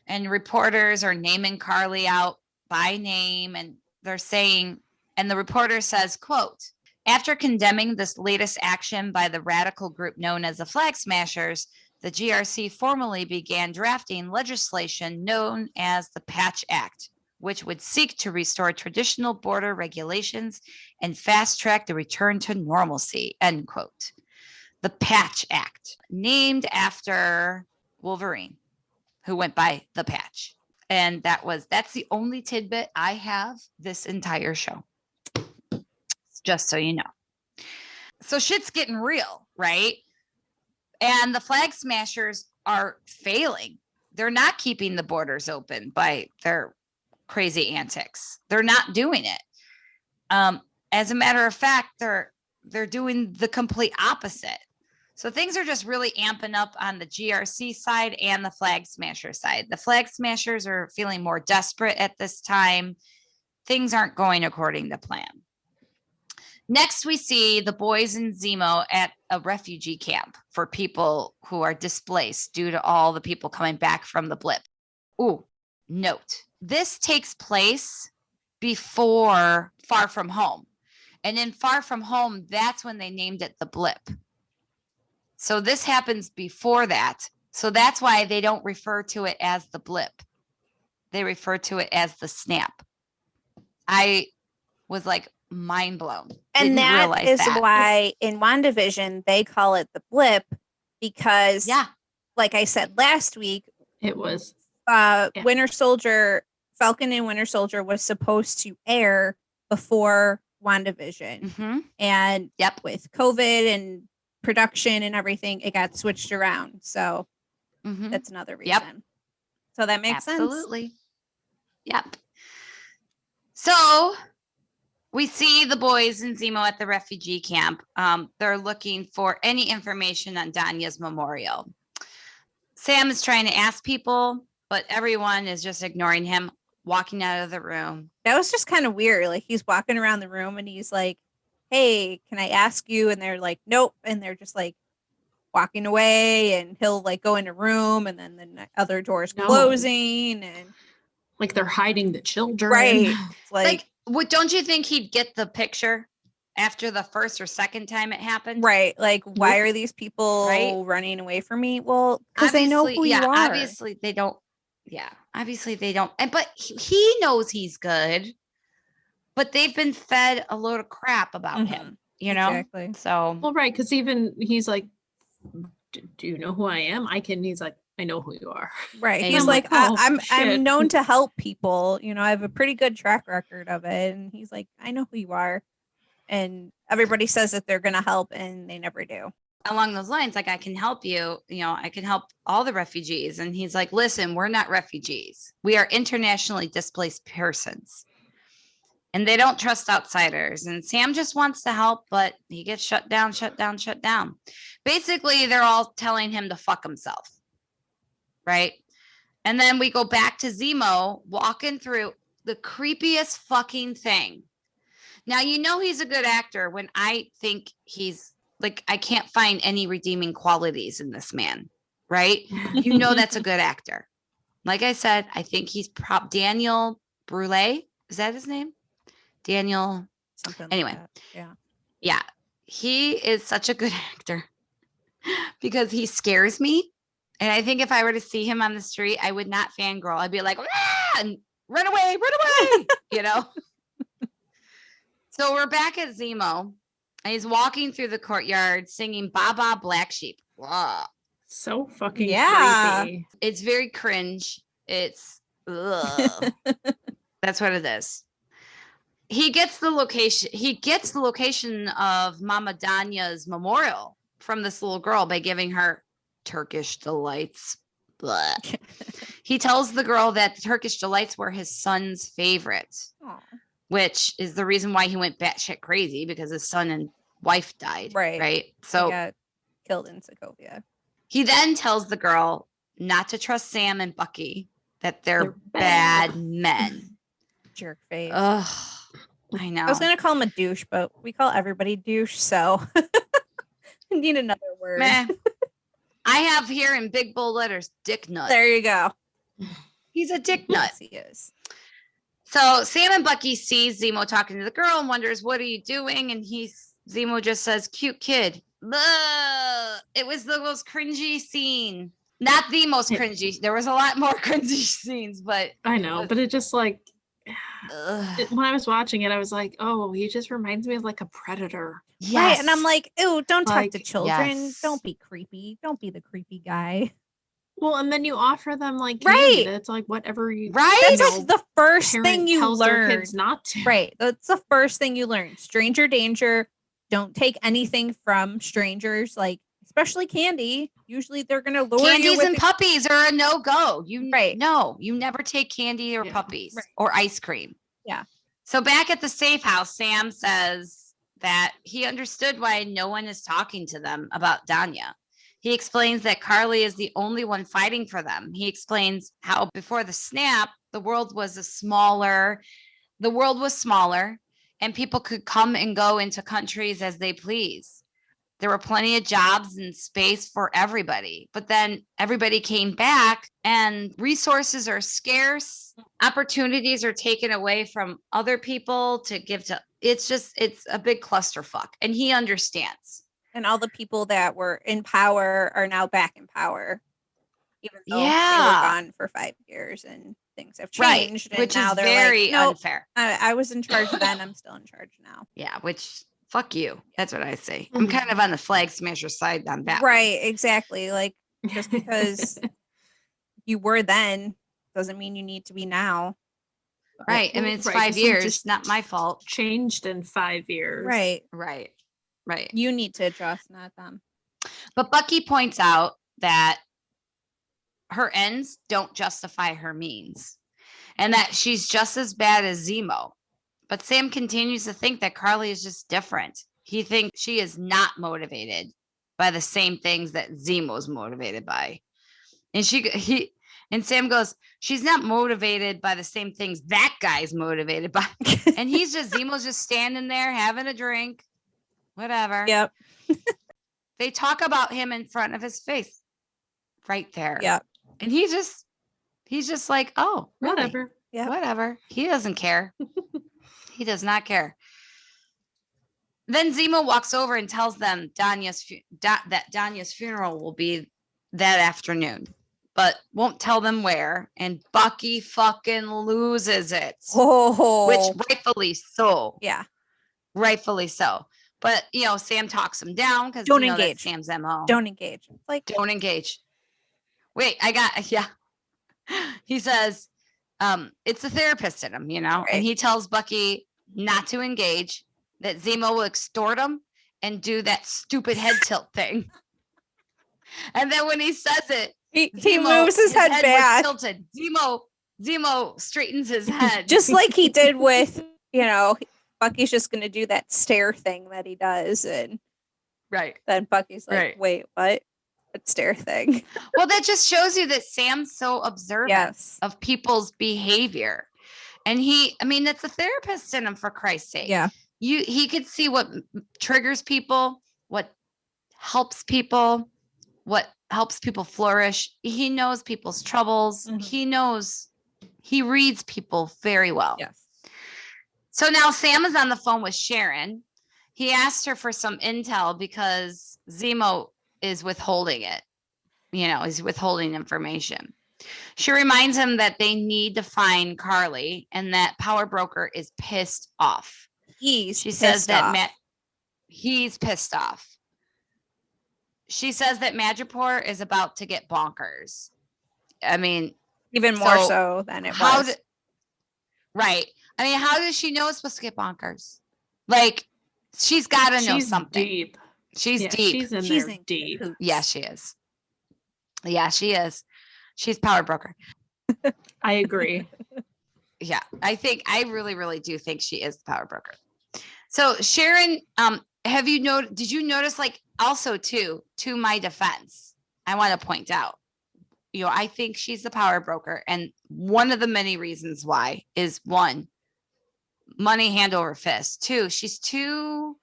[SPEAKER 1] And reporters are naming Carly out by name, and they're saying, and the reporter says, quote, after condemning this latest action by the radical group known as the Flag Smashers, the GRC formally began drafting legislation known as the Patch Act, which would seek to restore traditional border regulations and fast-track the return to normalcy, end quote. The Patch Act, named after Wolverine, who went by the Patch. And that's the only tidbit I have this entire show. Just so you know. So shit's getting real, right? And the Flag Smashers are failing. They're not keeping the borders open by their crazy antics. They're not doing it. As a matter of fact, they're doing the complete opposite. So things are just really amping up on the GRC side and the Flag Smasher side. The Flag Smashers are feeling more desperate at this time. Things aren't going according to plan. Next, we see the boys and Zemo at a refugee camp for people who are displaced due to all the people coming back from the blip. Ooh, note, this takes place before Far From Home. And in Far From Home, that's when they named it the blip. So this happens before that. So that's why they don't refer to it as the blip. They refer to it as the snap. I was like, mind blown.
[SPEAKER 2] And that is why in WandaVision they call it the blip, because like I said last week,
[SPEAKER 3] it was
[SPEAKER 2] Winter Soldier, Falcon and Winter Soldier was supposed to air before WandaVision. And with COVID and production and everything, it got switched around. So that's another reason. So that makes sense.
[SPEAKER 1] Absolutely. Yep. So we see the boys and Zemo at the refugee camp. They're looking for any information on Danya's memorial. Sam is trying to ask people, but everyone is just ignoring him, walking out of the room.
[SPEAKER 2] That was just kind of weird. Like he's walking around the room and he's like, hey, can I ask you? And they're like, nope. And they're just like walking away, and he'll like go in a room and then the other doors closing, and
[SPEAKER 3] like they're hiding the children.
[SPEAKER 2] Right.
[SPEAKER 1] Like what, don't you think he'd get the picture after the first or second time it happened?
[SPEAKER 2] Right. Like, why are these people running away from me? Well, because they know who you are.
[SPEAKER 1] Obviously they don't. Yeah, obviously they don't. But he knows he's good. But they've been fed a load of crap about him, you know?
[SPEAKER 2] Exactly.
[SPEAKER 1] So,
[SPEAKER 3] well, right. Because even he's like, do you know who I am? He's like, I know who you are.
[SPEAKER 2] Right. He's like, I'm known to help people. You know, I have a pretty good track record of it. And he's like, I know who you are. And everybody says that they're going to help, and they never do.
[SPEAKER 1] Along those lines, like, I can help you. You know, I can help all the refugees. And he's like, listen, we're not refugees. We are internationally displaced persons. And they don't trust outsiders. And Sam just wants to help, but he gets shut down. Basically, they're all telling him to fuck himself. Right? And then we go back to Zemo walking through the creepiest fucking thing. Now, you know he's a good actor when I think he's like, I can't find any redeeming qualities in this man. Right? You know that's a good actor. Like I said, I think he's Daniel Brule. Is that his name? Daniel
[SPEAKER 2] something
[SPEAKER 1] anyway
[SPEAKER 2] like that. Yeah,
[SPEAKER 1] he is such a good actor because he scares me, and I think if I were to see him on the street, I would not fangirl. I'd be like, ah! And run away you know. So we're back at Zemo, and he's walking through the courtyard singing Baba Black Sheep. Wow.
[SPEAKER 3] So fucking creepy.
[SPEAKER 1] It's very cringe. It's that's what it is. He gets the location of Mama Danya's memorial from this little girl by giving her Turkish delights. Blah. He tells the girl that the Turkish delights were his son's favorite,
[SPEAKER 2] Aw.
[SPEAKER 1] which is the reason why he went batshit crazy, because his son and wife died.
[SPEAKER 2] Right.
[SPEAKER 1] Right.
[SPEAKER 2] He
[SPEAKER 1] So
[SPEAKER 2] got killed in Sokovia.
[SPEAKER 1] he then tells the girl not to trust Sam and Bucky, that they're
[SPEAKER 3] They're
[SPEAKER 1] bad
[SPEAKER 3] bad.
[SPEAKER 1] men.
[SPEAKER 2] Jerk face.
[SPEAKER 1] Ugh, I know.
[SPEAKER 2] I was gonna call him a douche, but we call everybody douche, so I need another word.
[SPEAKER 1] Meh. I have here in big bold letters, dick nut.
[SPEAKER 2] There you go.
[SPEAKER 1] He's a dick nut.
[SPEAKER 2] Yes, he is.
[SPEAKER 1] So Sam and Bucky sees Zemo talking to the girl and wonders, what are you doing? And Zemo just says, cute kid. Ugh. It was the most cringy scene. Not the most cringy. There was a lot more cringy scenes, but
[SPEAKER 3] I know, but it just like
[SPEAKER 1] ugh.
[SPEAKER 3] when I was watching it, I was like, oh, he just reminds me of like a predator.
[SPEAKER 1] Yes.
[SPEAKER 2] Right. And I'm like, ew, don't talk to
[SPEAKER 3] Like,
[SPEAKER 2] children.
[SPEAKER 1] yes.
[SPEAKER 2] Don't be creepy. Don't be the creepy guy.
[SPEAKER 3] Well, and then you offer them like
[SPEAKER 2] Right.
[SPEAKER 3] candy. That's like whatever you
[SPEAKER 1] right?
[SPEAKER 2] That's
[SPEAKER 3] know,
[SPEAKER 2] like the first
[SPEAKER 3] parent
[SPEAKER 2] thing you
[SPEAKER 3] tells their
[SPEAKER 2] learn.
[SPEAKER 3] kids not to.
[SPEAKER 2] Right. That's the first thing you learn. Stranger danger. Don't take anything from strangers, like especially candy. Usually they're gonna lure you
[SPEAKER 1] Candies
[SPEAKER 2] with
[SPEAKER 1] and puppies are a no-go.
[SPEAKER 2] Right.
[SPEAKER 1] No, you never take candy or
[SPEAKER 3] Yeah.
[SPEAKER 1] puppies
[SPEAKER 2] Right.
[SPEAKER 1] or ice cream.
[SPEAKER 2] Yeah.
[SPEAKER 1] So back at the safe house, Sam says that he understood why no one is talking to them about Danya. He explains that Carly is the only one fighting for them. He explains how before the snap, the world was smaller and people could come and go into countries as they please. There were plenty of jobs and space for everybody, but then everybody came back and resources are scarce. Opportunities are taken away from other people to give to. It's a big clusterfuck, and he understands.
[SPEAKER 2] and all the people that were in power are now back in power, even though they were
[SPEAKER 1] Yeah.
[SPEAKER 2] gone for 5 years and things have
[SPEAKER 1] Right,
[SPEAKER 2] changed. And
[SPEAKER 1] which
[SPEAKER 2] now
[SPEAKER 1] is
[SPEAKER 2] they're
[SPEAKER 1] very
[SPEAKER 2] like, nope,
[SPEAKER 1] unfair.
[SPEAKER 2] I was in charge then. I'm still in charge now.
[SPEAKER 1] Yeah, which fuck you. That's what I say. I'm kind of on the flag smasher side on that.
[SPEAKER 2] Right, exactly. Like just because you were then doesn't mean you need to be now.
[SPEAKER 1] Right. I mean, it's
[SPEAKER 3] Right,
[SPEAKER 1] 5
[SPEAKER 3] 'cause things
[SPEAKER 1] years,
[SPEAKER 3] just
[SPEAKER 1] not my fault.
[SPEAKER 3] Changed in 5 years.
[SPEAKER 2] Right.
[SPEAKER 1] Right.
[SPEAKER 2] You need to adjust, not them.
[SPEAKER 1] But Bucky points out that her ends don't justify her means and that she's just as bad as Zemo. But Sam continues to think that Carly is just different. He thinks she is not motivated by the same things that Zemo's motivated by. And Sam goes, she's not motivated by the same things that guy's motivated by. And Zemo's just standing there having a drink, whatever.
[SPEAKER 2] Yep.
[SPEAKER 1] They talk about him in front of his face right there.
[SPEAKER 2] Yep.
[SPEAKER 1] And he's just like, oh, really?
[SPEAKER 3] Whatever.
[SPEAKER 2] Yep.
[SPEAKER 1] Whatever. He doesn't care. He does not care. Then Zemo walks over and tells them that Danya's funeral will be that afternoon, but won't tell them where. And Bucky fucking loses it,
[SPEAKER 2] Oh,
[SPEAKER 1] which rightfully so.
[SPEAKER 2] yeah.
[SPEAKER 1] Rightfully so. But, Sam talks him down because
[SPEAKER 2] Don't
[SPEAKER 1] that's
[SPEAKER 2] engage.
[SPEAKER 1] Sam's MO.
[SPEAKER 2] Don't engage. Like,
[SPEAKER 1] Don't engage. Wait, yeah. He says, it's a therapist in him,
[SPEAKER 2] Right.
[SPEAKER 1] and he tells Bucky not to engage, that Zemo will extort him and do that stupid head tilt thing. And then when he says it,
[SPEAKER 2] he
[SPEAKER 1] Zemo,
[SPEAKER 2] moves his head
[SPEAKER 1] was
[SPEAKER 2] back.
[SPEAKER 1] tilted. Zemo straightens his head.
[SPEAKER 2] Just like he did with, Bucky's just going to do that stare thing that he does. And
[SPEAKER 1] right.
[SPEAKER 2] then Bucky's like,
[SPEAKER 1] Right.
[SPEAKER 2] wait, what? What stare thing?
[SPEAKER 1] Well, that just shows you that Sam's so observant
[SPEAKER 2] Yes.
[SPEAKER 1] of people's behavior. And that's a therapist in him, for Christ's sake.
[SPEAKER 2] Yeah.
[SPEAKER 1] He could see what triggers people, what helps people flourish. He knows people's troubles.
[SPEAKER 2] Mhm.
[SPEAKER 1] He reads people very well.
[SPEAKER 2] Yes.
[SPEAKER 1] So now Sam is on the phone with Sharon. He asked her for some intel because Zemo is withholding it. He's withholding information. She reminds him that they need to find Carly and that Power Broker is pissed off. She says that he's pissed off. She says that Madripoor is about to get bonkers. I mean,
[SPEAKER 2] even more so than it was.
[SPEAKER 1] Right. I mean, how does she know it's supposed to get bonkers? Like, she's got to know something.
[SPEAKER 3] Deep.
[SPEAKER 1] She's deep.
[SPEAKER 3] She's in there deep.
[SPEAKER 1] Yeah, she is. Yeah, she is. She's power broker.
[SPEAKER 3] I agree.
[SPEAKER 1] Yeah, I really, really do think she is the power broker. So Sharon, did you notice, like, also too, to my defense, I want to point out, I think she's the power broker. And one of the many reasons why is, one, money hand over fist. Two, she's too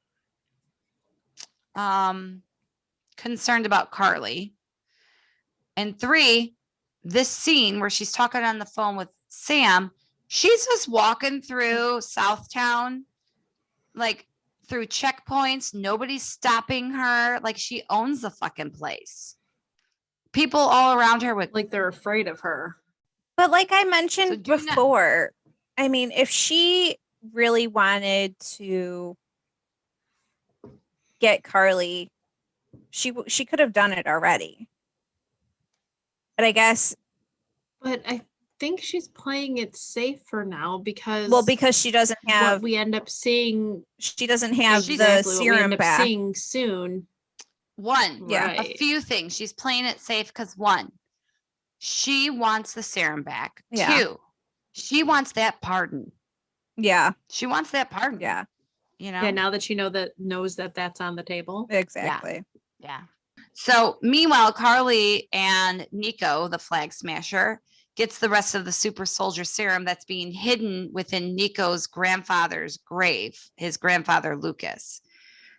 [SPEAKER 1] concerned about Carly. And three, this scene where she's talking on the phone with Sam, she's just walking through Southtown, like through checkpoints. Nobody's stopping her. Like, she owns the fucking place. People all around her with,
[SPEAKER 3] Like, they're afraid of her.
[SPEAKER 2] But like I mentioned before, I mean, if she really wanted to get Carly, she could have done it already. But I guess.
[SPEAKER 3] But I think she's playing it safe for now because.
[SPEAKER 2] Well, because she doesn't have.
[SPEAKER 3] What we end up seeing.
[SPEAKER 2] She doesn't have the
[SPEAKER 3] Exactly what we
[SPEAKER 2] serum
[SPEAKER 3] end up
[SPEAKER 2] back.
[SPEAKER 3] seeing soon.
[SPEAKER 1] One,
[SPEAKER 2] Yeah.
[SPEAKER 3] Right.
[SPEAKER 1] a few things. She's playing it safe because, one, she wants the serum back.
[SPEAKER 2] Yeah.
[SPEAKER 1] Two, she wants that pardon.
[SPEAKER 2] Yeah.
[SPEAKER 1] She wants that pardon.
[SPEAKER 2] Yeah.
[SPEAKER 3] Yeah, now that she knows that that's on the table.
[SPEAKER 2] Exactly.
[SPEAKER 1] Yeah. So meanwhile, Carly and Nico, the flag smasher, gets the rest of the super soldier serum that's being hidden within Nico's grandfather's grave, his grandfather, Lucas.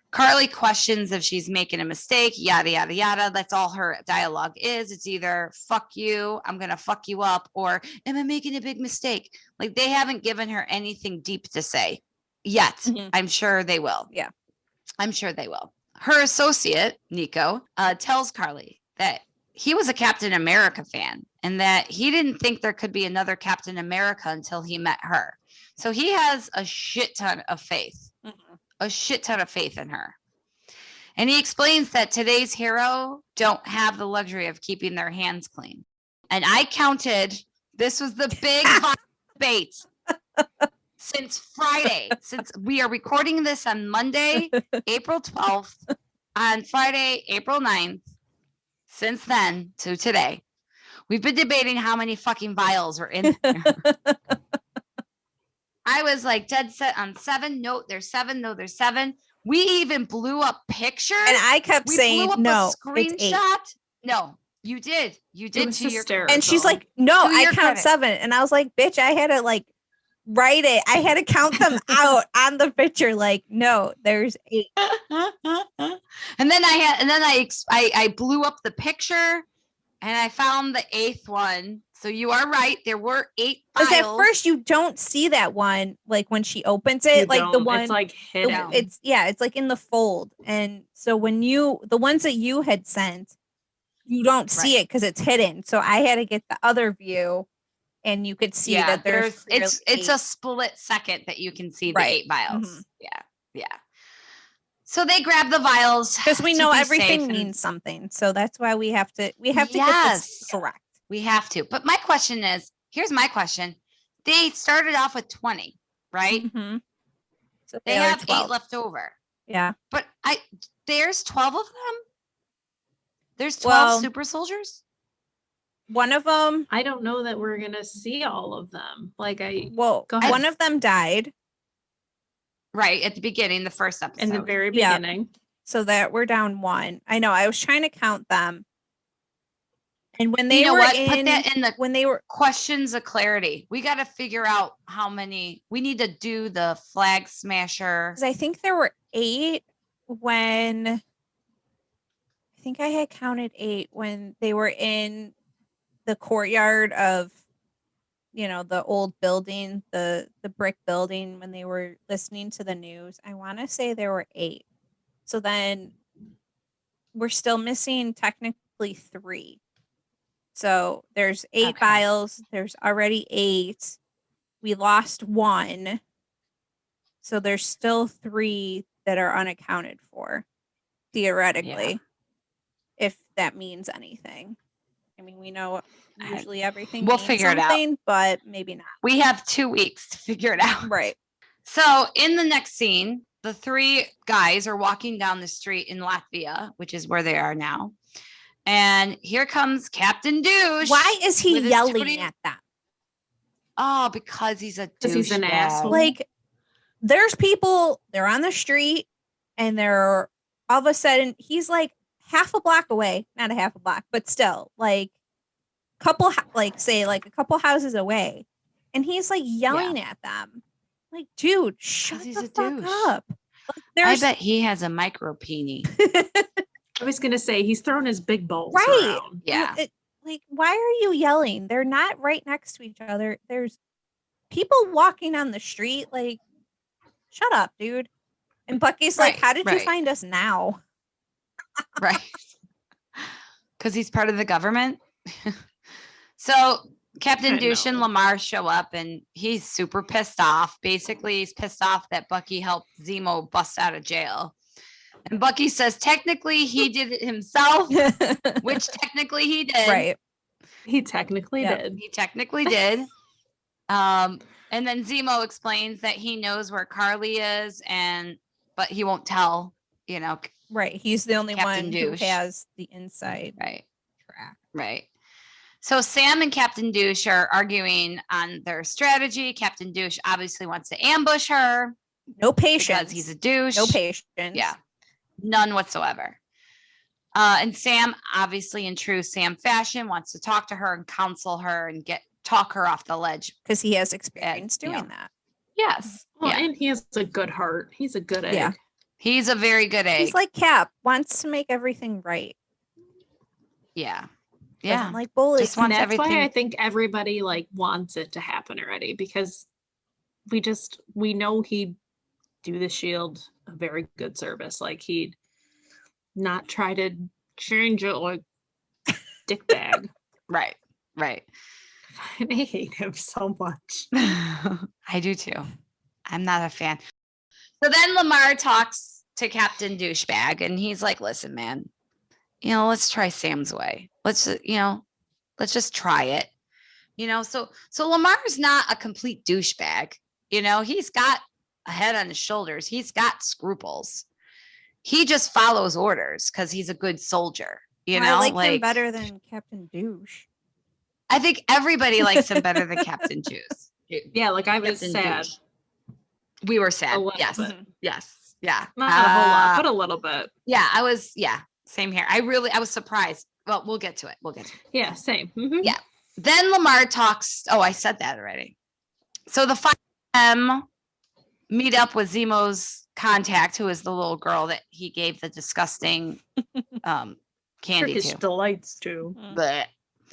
[SPEAKER 1] Carly questions if she's making a mistake, yada, yada, yada. That's all her dialogue is. It's either fuck you, I'm going to fuck you up, or am I making a big mistake? Like, they haven't given her anything deep to say yet.
[SPEAKER 2] Mhm.
[SPEAKER 1] I'm sure they will.
[SPEAKER 2] Yeah.
[SPEAKER 1] I'm sure they will. Her associate, Nico, tells Carly that he was a Captain America fan and that he didn't think there could be another Captain America until he met her. So he has a shit ton of faith. A shit ton of faith in her. And he explains that today's hero don't have the luxury of keeping their hands clean. And I counted, this was the big hot debate since Friday, since we are recording this on Monday, April 12th, on Friday, April 9th, since then to today, we've been debating how many fucking vials were in there. I was like dead set on 7. No, there's 7. No, there's 7. We even blew up pictures.
[SPEAKER 2] And I kept saying, no,
[SPEAKER 1] a
[SPEAKER 2] it's 8.
[SPEAKER 1] screenshot. No, you did. You did
[SPEAKER 3] was
[SPEAKER 1] to your
[SPEAKER 3] hysterical.
[SPEAKER 2] And she's like, no,
[SPEAKER 1] To
[SPEAKER 2] I
[SPEAKER 1] your
[SPEAKER 2] count
[SPEAKER 1] credit.
[SPEAKER 2] 7. And I was like, bitch, I had to like write it. I had to count them out on the picture. Like, no, there's 8.
[SPEAKER 1] And then I blew up the picture and I found the 8th one. So you are right. There were 8 files.
[SPEAKER 2] Because at first you don't see that one, like when she opens it,
[SPEAKER 3] You
[SPEAKER 2] like the
[SPEAKER 3] don't.
[SPEAKER 2] one,
[SPEAKER 3] It's like hidden.
[SPEAKER 2] it's like in the fold. And so when the ones that you had sent, you don't see it because it's hidden. So I had to get the other view, and you could see that there's
[SPEAKER 1] it's
[SPEAKER 2] 8.
[SPEAKER 1] a split second that you can see the
[SPEAKER 2] Right.
[SPEAKER 1] 8 vials.
[SPEAKER 2] Mhm.
[SPEAKER 1] Yeah. So they grab the vials
[SPEAKER 2] Because we
[SPEAKER 1] to
[SPEAKER 2] know
[SPEAKER 1] be
[SPEAKER 2] everything
[SPEAKER 1] safe, and
[SPEAKER 2] means something. So that's why we have to get this correct.
[SPEAKER 1] we have to. But my question is, here's my question. They started off with 20, right?
[SPEAKER 2] Mm-hmm. So
[SPEAKER 1] They have 8 left over.
[SPEAKER 2] Yeah.
[SPEAKER 1] But there's 12 of them? There's 12
[SPEAKER 2] Well,
[SPEAKER 1] super soldiers?
[SPEAKER 2] One of them.
[SPEAKER 3] I don't know that we're gonna see all of them. Like
[SPEAKER 2] Well,
[SPEAKER 3] Go ahead.
[SPEAKER 2] one of them died.
[SPEAKER 1] Right, at the beginning, the first episode.
[SPEAKER 3] in the very
[SPEAKER 2] Yeah.
[SPEAKER 3] beginning.
[SPEAKER 2] So that we're down 1. I know. I was trying to count them. And when they
[SPEAKER 1] you know
[SPEAKER 2] were
[SPEAKER 1] what?
[SPEAKER 2] in,
[SPEAKER 1] Put that in the
[SPEAKER 2] when they were
[SPEAKER 1] questions of clarity. We got to figure out how many. We need to do the flag smasher.
[SPEAKER 2] 'cause I think there were 8 when I think I had counted 8 when they were in the courtyard of the old building, the brick building, when they were listening to the news. I want to say there were 8. So then we're still missing technically 3. So there's 8
[SPEAKER 1] Okay.
[SPEAKER 2] vials. There's already 8. We lost 1. So there's still 3 that are unaccounted for, theoretically, if that means anything. I mean, we know usually everything
[SPEAKER 1] We'll
[SPEAKER 2] means
[SPEAKER 1] figure it out.
[SPEAKER 2] something, but maybe not.
[SPEAKER 1] We have 2 weeks to figure it out.
[SPEAKER 2] Right.
[SPEAKER 1] So in the next scene, the 3 guys are walking down the street in Latvia, which is where they are now. And here comes Captain Douche.
[SPEAKER 2] Why is he
[SPEAKER 1] with his
[SPEAKER 2] yelling
[SPEAKER 1] 20
[SPEAKER 2] at them?
[SPEAKER 1] Oh, because he's a douche.
[SPEAKER 3] Because he's an asshole.
[SPEAKER 2] Like, there's people, they're on the street, and they're all of a sudden, he's like half a block away. Not a half a block, but still, like, say a couple houses away. And he's like yelling at them. Like, dude, shut
[SPEAKER 1] he's
[SPEAKER 2] the
[SPEAKER 1] a
[SPEAKER 2] fuck
[SPEAKER 1] douche.
[SPEAKER 2] up. Like,
[SPEAKER 1] I bet he has a micro peenie.
[SPEAKER 3] I was gonna say he's throwing his big balls
[SPEAKER 2] Right.
[SPEAKER 3] around.
[SPEAKER 1] Yeah.
[SPEAKER 2] Like, why are you yelling? They're not right next to each other. There's people walking on the street. Like, shut up, dude. And Bucky's like, how did you find us now?
[SPEAKER 1] Right. Because he's part of the government. So Captain Douche and Lamar show up and he's super pissed off. Basically, he's pissed off that Bucky helped Zemo bust out of jail. And Bucky says technically he did it himself, which technically he did.
[SPEAKER 2] Right.
[SPEAKER 3] He technically did.
[SPEAKER 1] He technically did. And then Zemo explains that he knows where Carly is, but he won't tell,
[SPEAKER 2] Right. He's the only
[SPEAKER 1] Captain
[SPEAKER 2] one
[SPEAKER 1] Douche.
[SPEAKER 2] who has the inside
[SPEAKER 1] track. Right. So Sam and Captain Douche are arguing on their strategy. Captain Douche obviously wants to ambush her.
[SPEAKER 2] No patience.
[SPEAKER 1] Because he's a douche.
[SPEAKER 2] No patience.
[SPEAKER 1] Yeah. None whatsoever. And Sam, obviously in true Sam fashion, wants to talk to her and counsel her and talk her off the ledge.
[SPEAKER 2] Because he has experience doing that.
[SPEAKER 1] Yes.
[SPEAKER 3] Well, and he has a good heart. He's a good egg.
[SPEAKER 2] Yeah.
[SPEAKER 1] He's a very good egg.
[SPEAKER 2] He's like Cap, wants to make everything right.
[SPEAKER 1] Yeah.
[SPEAKER 2] Doesn't like bullies.
[SPEAKER 1] Just wants
[SPEAKER 3] That's
[SPEAKER 1] everything.
[SPEAKER 3] why I think everybody wants it to happen already, because we know he'd do the Shield a very good service. Like, he'd not try to change it like dickbag.
[SPEAKER 1] Right.
[SPEAKER 3] I hate him so much.
[SPEAKER 1] I do too. I'm not a fan. So then Lamar talks to Captain Douchebag and he's like, listen, man, let's try Sam's way. Let's just try it. So Lamar's not a complete douchebag. He's got a head on his shoulders. He's got scruples. He just follows orders because he's a good soldier.
[SPEAKER 2] I like him better than Captain Douche.
[SPEAKER 1] I think everybody likes him better than Captain Douche.
[SPEAKER 3] Yeah, I was
[SPEAKER 1] Captain
[SPEAKER 3] sad.
[SPEAKER 1] Douche. We were sad. Yes.
[SPEAKER 3] Bit.
[SPEAKER 1] Yes. Yeah.
[SPEAKER 3] Not a whole lot, but a little bit.
[SPEAKER 1] Yeah, I was. Yeah, same here. I was surprised. Well, we'll get to it.
[SPEAKER 3] Yeah, same. Mm-hmm.
[SPEAKER 1] Yeah. Then Lamar talks. Oh, I said that already. So the 5 of them meet up with Zemo's contact, who is the little girl that he gave the disgusting candy
[SPEAKER 3] Turkish
[SPEAKER 1] to.
[SPEAKER 3] delights to.
[SPEAKER 1] But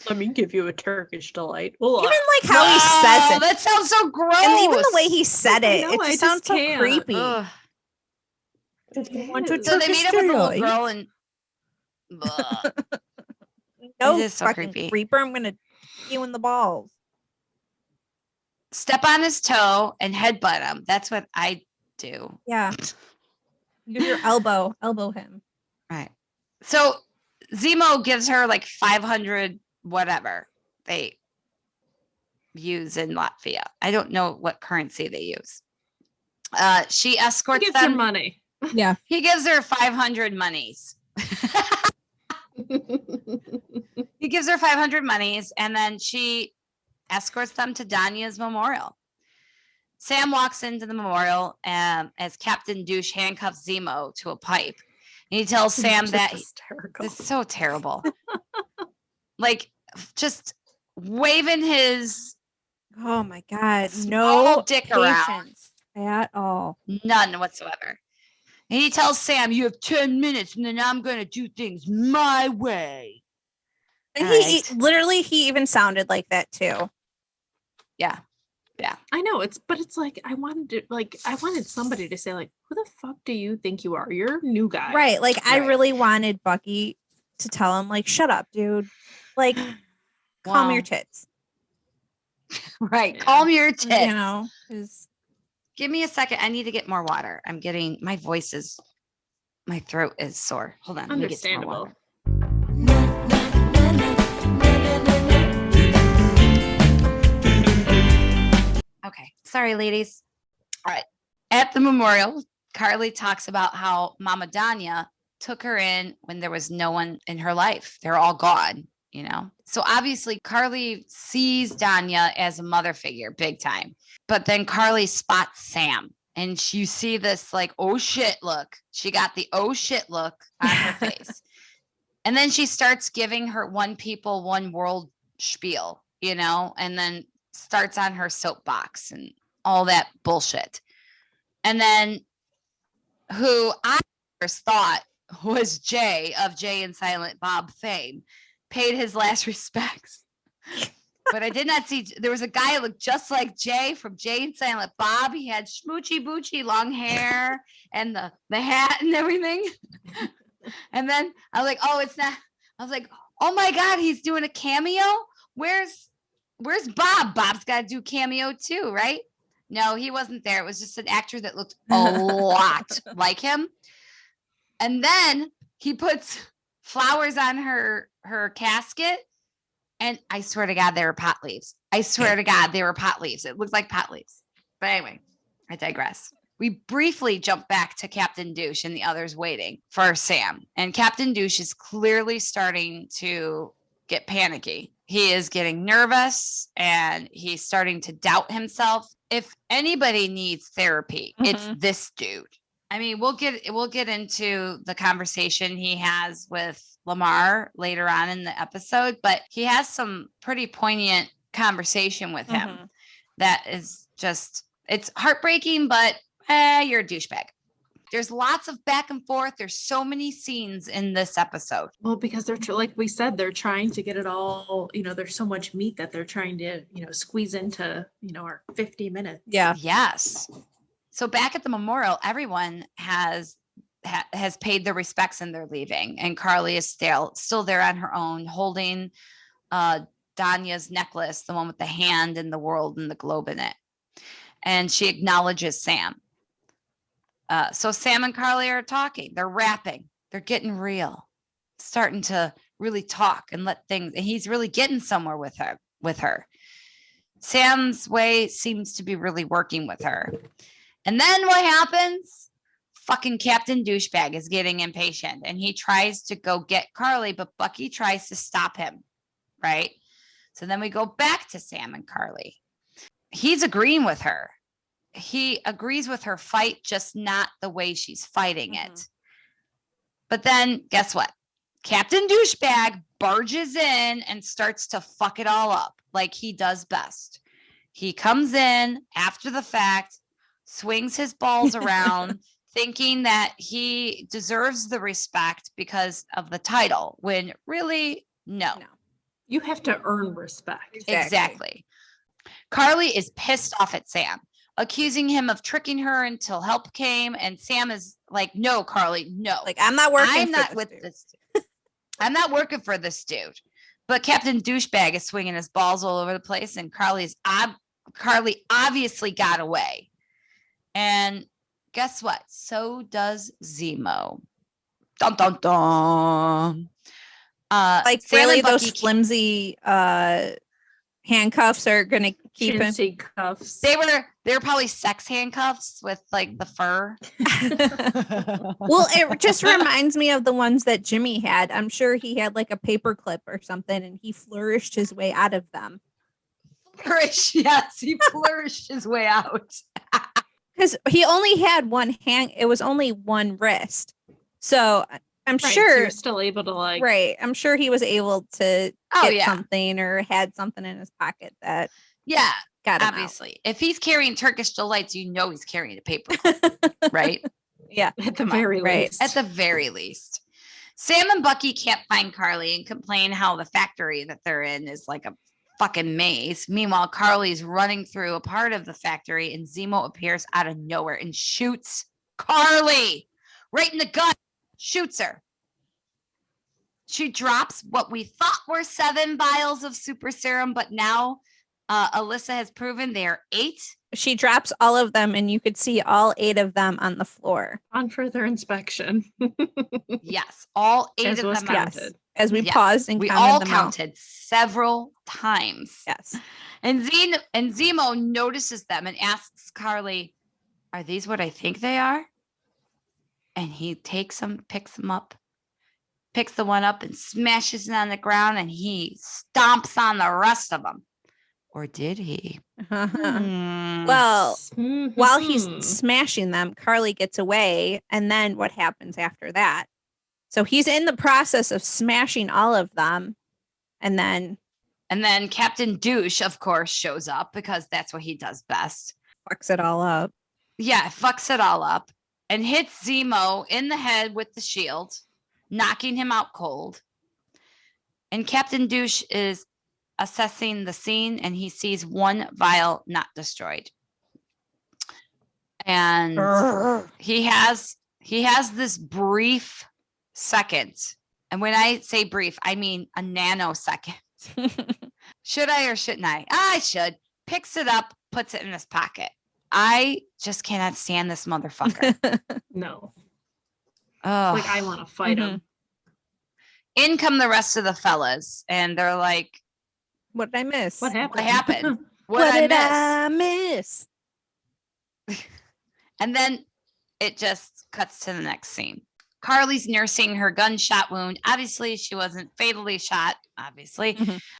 [SPEAKER 3] Let me give you a Turkish delight.
[SPEAKER 2] Even how he says it.
[SPEAKER 1] That sounds so gross.
[SPEAKER 2] And even the way he said it,
[SPEAKER 3] know,
[SPEAKER 2] it
[SPEAKER 3] I
[SPEAKER 2] just
[SPEAKER 3] just
[SPEAKER 2] sounds so
[SPEAKER 3] can't.
[SPEAKER 2] creepy.
[SPEAKER 1] Ugh.
[SPEAKER 2] Want a
[SPEAKER 1] So they
[SPEAKER 2] Turkish
[SPEAKER 1] meet up with the little
[SPEAKER 2] delight?
[SPEAKER 1] girl and. Ugh.
[SPEAKER 2] No,
[SPEAKER 1] It is so
[SPEAKER 2] fucking
[SPEAKER 1] creepy.
[SPEAKER 2] creeper. I'm gonna kick you in the balls.
[SPEAKER 1] Step on his toe and headbutt him. That's what I do.
[SPEAKER 2] Yeah. Use your elbow him.
[SPEAKER 1] Right. So Zemo gives her 500 whatever they use in Latvia. I don't know what currency they use. She escorts
[SPEAKER 3] Gives her
[SPEAKER 1] them.
[SPEAKER 3] money.
[SPEAKER 2] Yeah.
[SPEAKER 1] He gives her 500 monies. He gives her 500 monies and then she escorts them to Danya's memorial. Sam walks into the memorial as Captain Douche handcuffs Zemo to a pipe. And he tells Sam that
[SPEAKER 3] hysterical.
[SPEAKER 1] it's so terrible. Just waving his
[SPEAKER 2] Oh my god.
[SPEAKER 1] small
[SPEAKER 2] No
[SPEAKER 1] dick around.
[SPEAKER 2] patience at all.
[SPEAKER 1] None whatsoever. And he tells Sam, you have 10 minutes and then I'm going to do things my way.
[SPEAKER 2] And
[SPEAKER 1] All
[SPEAKER 2] he
[SPEAKER 1] right.
[SPEAKER 2] literally he even sounded like that too.
[SPEAKER 1] Yeah.
[SPEAKER 3] I know it's I wanted somebody to say who the fuck do you think you are? You're a new guy.
[SPEAKER 2] Right. I
[SPEAKER 1] Right.
[SPEAKER 2] really wanted Bucky to tell him shut up, dude. Calm
[SPEAKER 1] Wow.
[SPEAKER 2] your tits.
[SPEAKER 1] Right.
[SPEAKER 3] Yeah.
[SPEAKER 1] Calm your tits.
[SPEAKER 2] 'Cause
[SPEAKER 1] Give me a second. I need to get more water. My throat is sore. Hold on. Let me get some more
[SPEAKER 3] Understandable.
[SPEAKER 1] water. Okay. Sorry, ladies. All right. At the memorial, Carly talks about how Mama Danya took her in when there was no one in her life. They're all gone, So obviously Carly sees Danya as a mother figure big time. But then Carly spots Sam and you see this like, oh shit look. She got the oh shit look on her face. And then she starts giving her one people, one world spiel, and then starts on her soapbox and all that bullshit. And then who I first thought was Jay of Jay and Silent Bob fame paid his last respects. But I did not see, there was a guy who looked just like Jay from Jay and Silent Bob. He had schmoochy boochy long hair and the hat and everything. And then I was like, oh, it's not. I was like, oh my God, he's doing a cameo. Where's Bob? Bob's got to do cameo too, right? No, he wasn't there. It was just an actor that looked a lot like him. And then he puts flowers on her casket. And I swear to God, they were pot leaves. I swear to God, they were pot leaves. It looked like pot leaves. But anyway, I digress. We briefly jump back to Captain Douche and the others waiting for Sam. And Captain Douche is clearly starting to get panicky. He is getting nervous and he's starting to doubt himself. If anybody needs therapy, it's this dude. I mean, we'll get into the conversation he has with Lamar later on in the episode, but he has some pretty poignant conversation with him that is just, it's heartbreaking, but you're a douchebag. There's lots of back and forth. There's so many scenes in this episode.
[SPEAKER 3] Well, because they're like we said, they're trying to get it all, there's so much meat that they're trying to, squeeze into, our 50 minutes.
[SPEAKER 2] Yeah.
[SPEAKER 1] Yes. So back at the memorial, everyone has paid their respects and they're leaving. And Carly is still there on her own, holding Danya's necklace, the one with the hand and the world and the globe in it. And she acknowledges Sam. So Sam and Carly are talking. They're rapping. They're getting real, starting to really talk and and he's really getting somewhere with her. Sam's way seems to be really working with her. And then what happens? Fucking Captain Douchebag is getting impatient and he tries to go get Carly, but Bucky tries to stop him, right? So then we go back to Sam and Carly. He's agreeing with her. He agrees with her fight, just not the way she's fighting it. But then guess what? Captain Douchebag barges in and starts to fuck it all up like he does best. He comes in after the fact, swings his balls around, thinking that he deserves the respect because of the title, when really, no.
[SPEAKER 3] You have to earn respect.
[SPEAKER 1] Exactly. Carly is pissed off at Sam, accusing him of tricking her until help came. And Sam is like, no, Carly, no.
[SPEAKER 2] Like, I'm not working
[SPEAKER 1] this dude. I'm not working for this dude. But Captain Douchebag is swinging his balls all over the place. And Carly obviously got away. And guess what? So does Zemo. Dun, dun, dun.
[SPEAKER 2] Like,
[SPEAKER 1] Sam
[SPEAKER 2] really,
[SPEAKER 1] and Bucky
[SPEAKER 2] those flimsy handcuffs are gonna keep him.
[SPEAKER 3] Cuffs.
[SPEAKER 1] They were probably sex handcuffs with like the fur.
[SPEAKER 2] Well, it just reminds me of the ones that Jimmy had. I'm sure he had like a paper clip or something, and he flourished his way out of them.
[SPEAKER 1] Yes, he flourished his way out.
[SPEAKER 2] Because he only had one hand. It was only one wrist. So I'm sure
[SPEAKER 3] so you're still able to like.
[SPEAKER 2] Right. I'm sure he was able to get something or had something in his pocket that.
[SPEAKER 1] Yeah.
[SPEAKER 2] Got him
[SPEAKER 1] obviously.
[SPEAKER 2] Out.
[SPEAKER 1] If he's carrying Turkish delights, he's carrying a paper clip, right?
[SPEAKER 2] Yeah.
[SPEAKER 3] At the very least.
[SPEAKER 1] At the very least. Sam and Bucky can't find Carly and complain how the factory that they're in is like a fucking maze. Meanwhile, Carly's running through a part of the factory and Zemo appears out of nowhere and shoots Carly right in the gut. Shoots her. She drops what we thought were 7 vials of super serum, but now Alyssa has proven they are 8.
[SPEAKER 2] She drops all of them and you could see all 8 of them on the floor.
[SPEAKER 3] On further inspection.
[SPEAKER 1] Yes, all 8
[SPEAKER 3] As
[SPEAKER 1] of
[SPEAKER 3] was
[SPEAKER 1] them.
[SPEAKER 3] counted.
[SPEAKER 1] Yes.
[SPEAKER 2] As we paused and
[SPEAKER 1] we
[SPEAKER 2] counted
[SPEAKER 1] all
[SPEAKER 2] them
[SPEAKER 1] counted
[SPEAKER 2] out.
[SPEAKER 1] several times.
[SPEAKER 2] Yes.
[SPEAKER 1] And Zemo notices them and asks Carly, "Are these what I think they are?" and he takes him, picks him up, picks the one up and smashes it on the ground, and he stomps on the rest of them. Or did he?
[SPEAKER 2] Well, while he's smashing them, Carly gets away. And then what happens after that? So he's in the process of smashing all of them. And then
[SPEAKER 1] Captain Douche, of course, shows up because that's what he does best.
[SPEAKER 2] fucks it all up.
[SPEAKER 1] Yeah, fucks it all up and hits Zemo in the head with the shield, knocking him out cold. And Captain Douche is assessing the scene, and he sees one vial not destroyed. And he has this brief second. And when I say brief, I mean a nanosecond. Should I or shouldn't I? I should. Picks it up, puts it in his pocket. I just cannot stand this motherfucker.
[SPEAKER 3] No.
[SPEAKER 1] Oh.
[SPEAKER 3] Like, I want to fight him.
[SPEAKER 1] In come the rest of the fellas, and they're like,
[SPEAKER 2] what did I miss?
[SPEAKER 3] What happened?
[SPEAKER 1] What happened?
[SPEAKER 2] What did I miss?
[SPEAKER 1] And then it just cuts to the next scene. Carly's nursing her gunshot wound. Obviously, she wasn't fatally shot, obviously.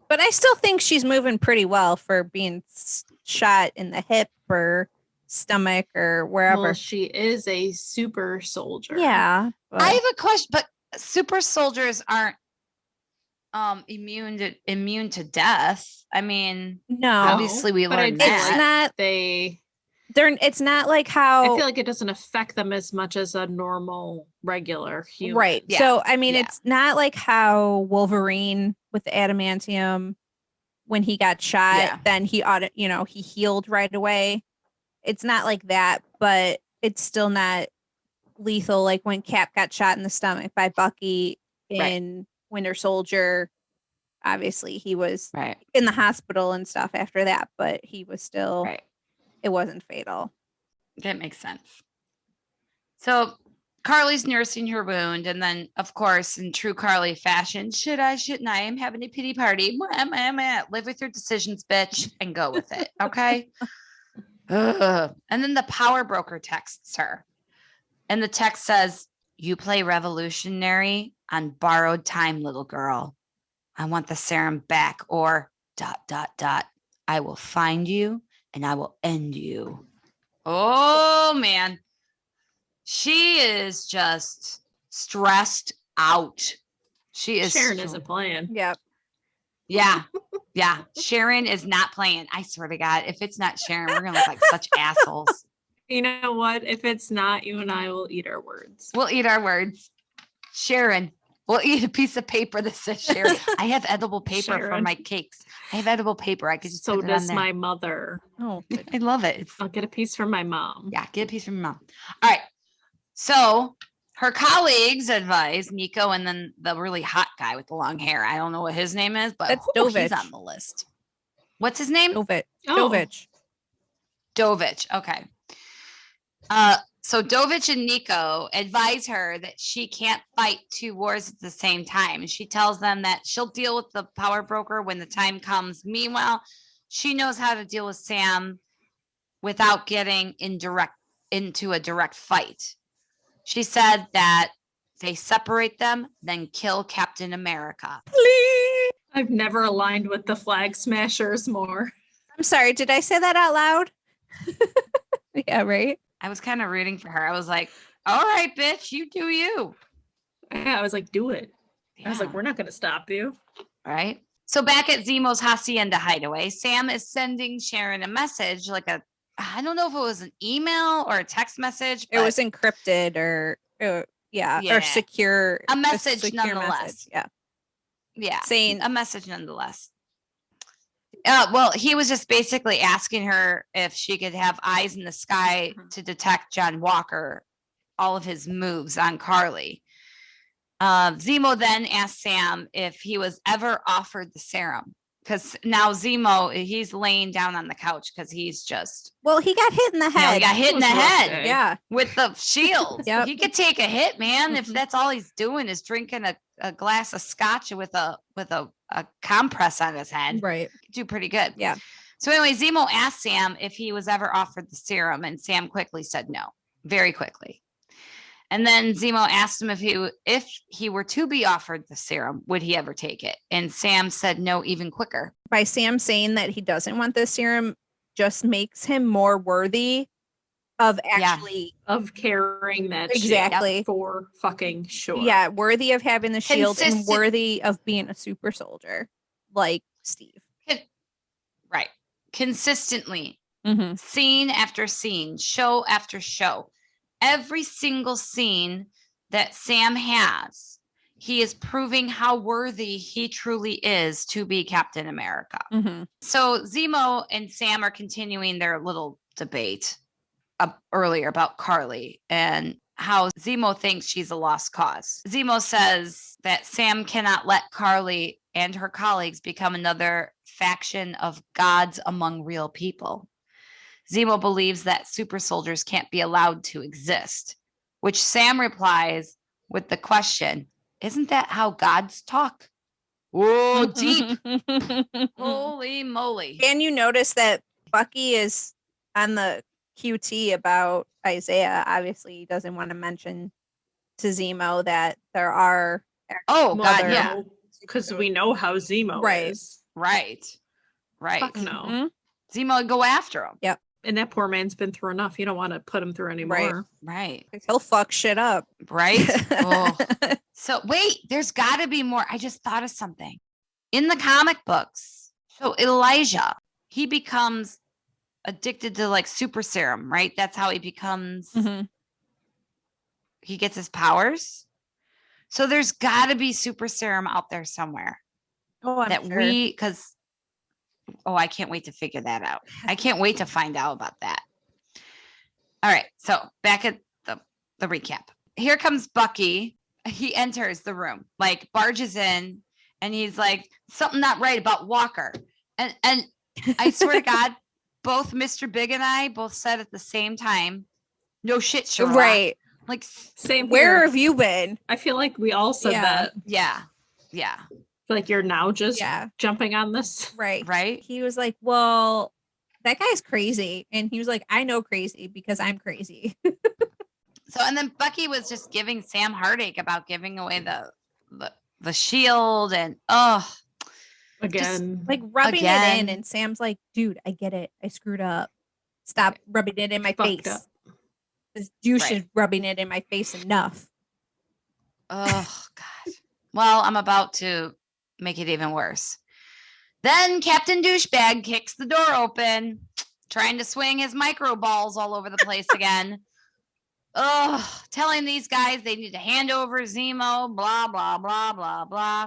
[SPEAKER 2] But I still think she's moving pretty well for being shot in the hip or stomach or wherever.
[SPEAKER 3] Well, she is a super soldier.
[SPEAKER 2] Yeah.
[SPEAKER 1] I have a question, but super soldiers aren't immune to death. I mean,
[SPEAKER 2] no,
[SPEAKER 1] obviously we learned that.
[SPEAKER 2] It's not like how
[SPEAKER 3] I feel like it doesn't affect them as much as a normal regular human.
[SPEAKER 2] Right.
[SPEAKER 1] Yeah.
[SPEAKER 2] So I mean, it's not like how Wolverine with the adamantium, when he got shot, then he he healed right away. It's not like that, but it's still not lethal. Like when Cap got shot in the stomach by Bucky in Winter Soldier, obviously he was in the hospital and stuff after that, but he was still, it wasn't fatal.
[SPEAKER 1] That makes sense. So Carly's nursing her wound, and then, of course, in true Carly fashion, should I, shouldn't I? I'm having a pity party. Live with your decisions, bitch, and go with it, okay? And then the power broker texts her, and the text says, "You play revolutionary on borrowed time, little girl. I want the serum back," or ... "I will find you and I will end you." Oh, man. She is just stressed out. She is.
[SPEAKER 3] Sharon isn't playing.
[SPEAKER 2] Yep.
[SPEAKER 1] Yeah. Yeah. Sharon is not playing. I swear to God, if it's not Sharon, we're going to look like such assholes.
[SPEAKER 3] You know what? If it's not, you and I will eat our words.
[SPEAKER 1] We'll eat our words. Sharon, we'll eat a piece of paper that says Sharon. I have edible paper for my cakes. I have edible paper. I could just
[SPEAKER 3] so
[SPEAKER 1] put it on
[SPEAKER 3] does
[SPEAKER 1] there.
[SPEAKER 3] my mother.
[SPEAKER 2] Oh,
[SPEAKER 1] I love it.
[SPEAKER 3] I'll get a piece from my mom.
[SPEAKER 1] Yeah, get a piece from your mom. All right. So her colleagues advise Nico, and then the really hot guy with the long hair. I don't know what his name is, but
[SPEAKER 2] that's
[SPEAKER 1] he's on the list. What's his name?
[SPEAKER 2] Dovich.
[SPEAKER 1] Dovich. Okay. So Dovich and Nico advise her that she can't fight two wars at the same time. And she tells them that she'll deal with the power broker when the time comes. Meanwhile, she knows how to deal with Sam without getting into a direct fight. She said that they separate them, then kill Captain America.
[SPEAKER 2] Please.
[SPEAKER 3] I've never aligned with the Flag Smashers more.
[SPEAKER 2] I'm sorry, did I say that out loud? Yeah, right?
[SPEAKER 1] I was kind of rooting for her. I was like, all right, bitch, you do you.
[SPEAKER 3] Yeah, I was like, do it.
[SPEAKER 1] Yeah.
[SPEAKER 3] I was like, we're not going to stop you.
[SPEAKER 1] Right? So back at Zemo's Hacienda hideaway, Sam is sending Sharon a message, I don't know if it was an email or a text message.
[SPEAKER 2] It was encrypted or secure.
[SPEAKER 1] A message nonetheless.
[SPEAKER 2] Message.
[SPEAKER 1] Yeah.
[SPEAKER 2] Saying
[SPEAKER 1] a message nonetheless. Well, he was just basically asking her if she could have eyes in the sky to detect John Walker, all of his moves on Carly. Zemo then asked Sam if he was ever offered the serum, because now Zemo, he's laying down on the couch because he's just.
[SPEAKER 2] Well, he got hit in the head.
[SPEAKER 1] He got hit in the head.
[SPEAKER 2] Yeah.
[SPEAKER 1] With the shield.
[SPEAKER 2] Yep.
[SPEAKER 1] He could take a hit, man, if that's all he's doing is drinking a glass of scotch with a compress on his head.
[SPEAKER 2] Right.
[SPEAKER 1] Do pretty good.
[SPEAKER 2] Yeah.
[SPEAKER 1] So anyway, Zemo asked Sam if he was ever offered the serum, and Sam quickly said no, very quickly. And then Zemo asked him if he were to be offered the serum, would he ever take it? And Sam said no, even quicker.
[SPEAKER 2] By Sam saying that he doesn't want the serum just makes him more worthy of actually
[SPEAKER 3] of carrying that
[SPEAKER 2] exactly
[SPEAKER 3] shield for fucking sure.
[SPEAKER 2] Yeah, worthy of having the shield and worthy of being a super soldier like Steve.
[SPEAKER 1] Right. Consistently.
[SPEAKER 2] Mm-hmm.
[SPEAKER 1] Scene after scene, show after show. Every single scene that Sam has, he is proving how worthy he truly is to be Captain America.
[SPEAKER 2] Mm-hmm.
[SPEAKER 1] So Zemo and Sam are continuing their little debate earlier about Carly and how Zemo thinks she's a lost cause. Zemo says that Sam cannot let Carly and her colleagues become another faction of gods among real people. Zemo believes that super soldiers can't be allowed to exist, which Sam replies with the question, isn't that how gods talk? Whoa, deep. Holy moly.
[SPEAKER 2] And you notice that Bucky is on the QT about Isaiah. Obviously, he doesn't want to mention to Zemo that there are.
[SPEAKER 1] Oh, God, yeah.
[SPEAKER 3] Because we know how Zemo is.
[SPEAKER 1] Right.
[SPEAKER 3] Fuck no.
[SPEAKER 2] Mm-hmm.
[SPEAKER 1] Zemo would go after him.
[SPEAKER 2] Yep.
[SPEAKER 3] And that poor man's been through enough. You don't want to put him through anymore.
[SPEAKER 1] Right.
[SPEAKER 2] He'll fuck shit up.
[SPEAKER 1] Right? Oh. So wait, there's got to be more. I just thought of something. In the comic books, so Elijah, he becomes addicted to like super serum, right? That's how he becomes, he gets his powers. So there's got to be super serum out there somewhere.
[SPEAKER 2] Oh, I'm
[SPEAKER 1] that
[SPEAKER 2] sure.
[SPEAKER 1] I can't wait to figure that out. I can't wait to find out about that. All right. So back at the recap. Here comes Bucky. He enters the room, like barges in, and he's like, something not right about Walker. And I swear to God, both Mr. Big and I both said at the same time, no shit, Sherlock.
[SPEAKER 2] Right.
[SPEAKER 1] Like,
[SPEAKER 3] same
[SPEAKER 2] where
[SPEAKER 3] here.
[SPEAKER 2] have you been?
[SPEAKER 3] I feel like we all said that.
[SPEAKER 1] Yeah.
[SPEAKER 3] Like you're now just jumping on this.
[SPEAKER 2] Right. He was like, well, that guy's crazy. And he was like, I know crazy because I'm crazy.
[SPEAKER 1] So, and then Bucky was just giving Sam heartache about giving away the shield and
[SPEAKER 3] again,
[SPEAKER 2] just, like rubbing it in. And Sam's like, dude, I get it. I screwed up. Stop rubbing it in my face.
[SPEAKER 3] Up.
[SPEAKER 2] This douche is rubbing it in my face enough.
[SPEAKER 1] Oh, God. Well, I'm about to make it even worse. Then Captain Douchebag kicks the door open, trying to swing his micro balls all over the place again. Telling these guys they need to hand over Zemo, blah, blah, blah, blah, blah.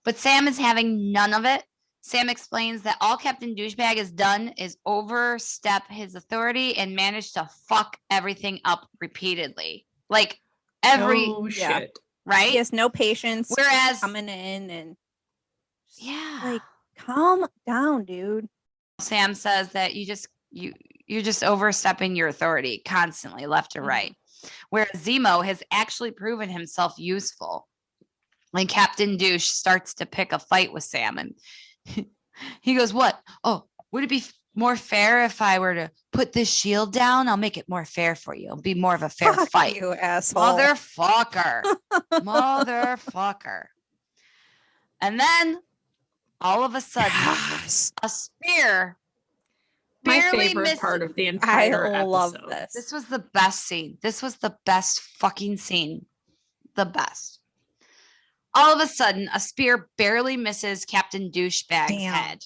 [SPEAKER 1] But Sam is having none of it. Sam explains that all Captain Douchebag has done is overstep his authority and manage to fuck everything up repeatedly. Like every
[SPEAKER 3] shit.
[SPEAKER 1] Right?
[SPEAKER 2] He has no patience.
[SPEAKER 1] Whereas
[SPEAKER 2] coming in and
[SPEAKER 1] like
[SPEAKER 2] calm down, dude.
[SPEAKER 1] Sam says that you're just overstepping your authority constantly, left to right. Whereas Zemo has actually proven himself useful. Like Captain Douche starts to pick a fight with Sam, and he goes, "What? Oh, would it be more fair if I were to put this shield down? I'll make it more fair for you. It'll be more of a fair fight."
[SPEAKER 2] You asshole.
[SPEAKER 1] Motherfucker. And then all of a sudden, a spear.
[SPEAKER 3] My favorite part of the entire episode.
[SPEAKER 2] Love this.
[SPEAKER 1] This was the best scene. This was the best fucking scene. The best. All of a sudden, a spear barely misses Captain Douchebag's head.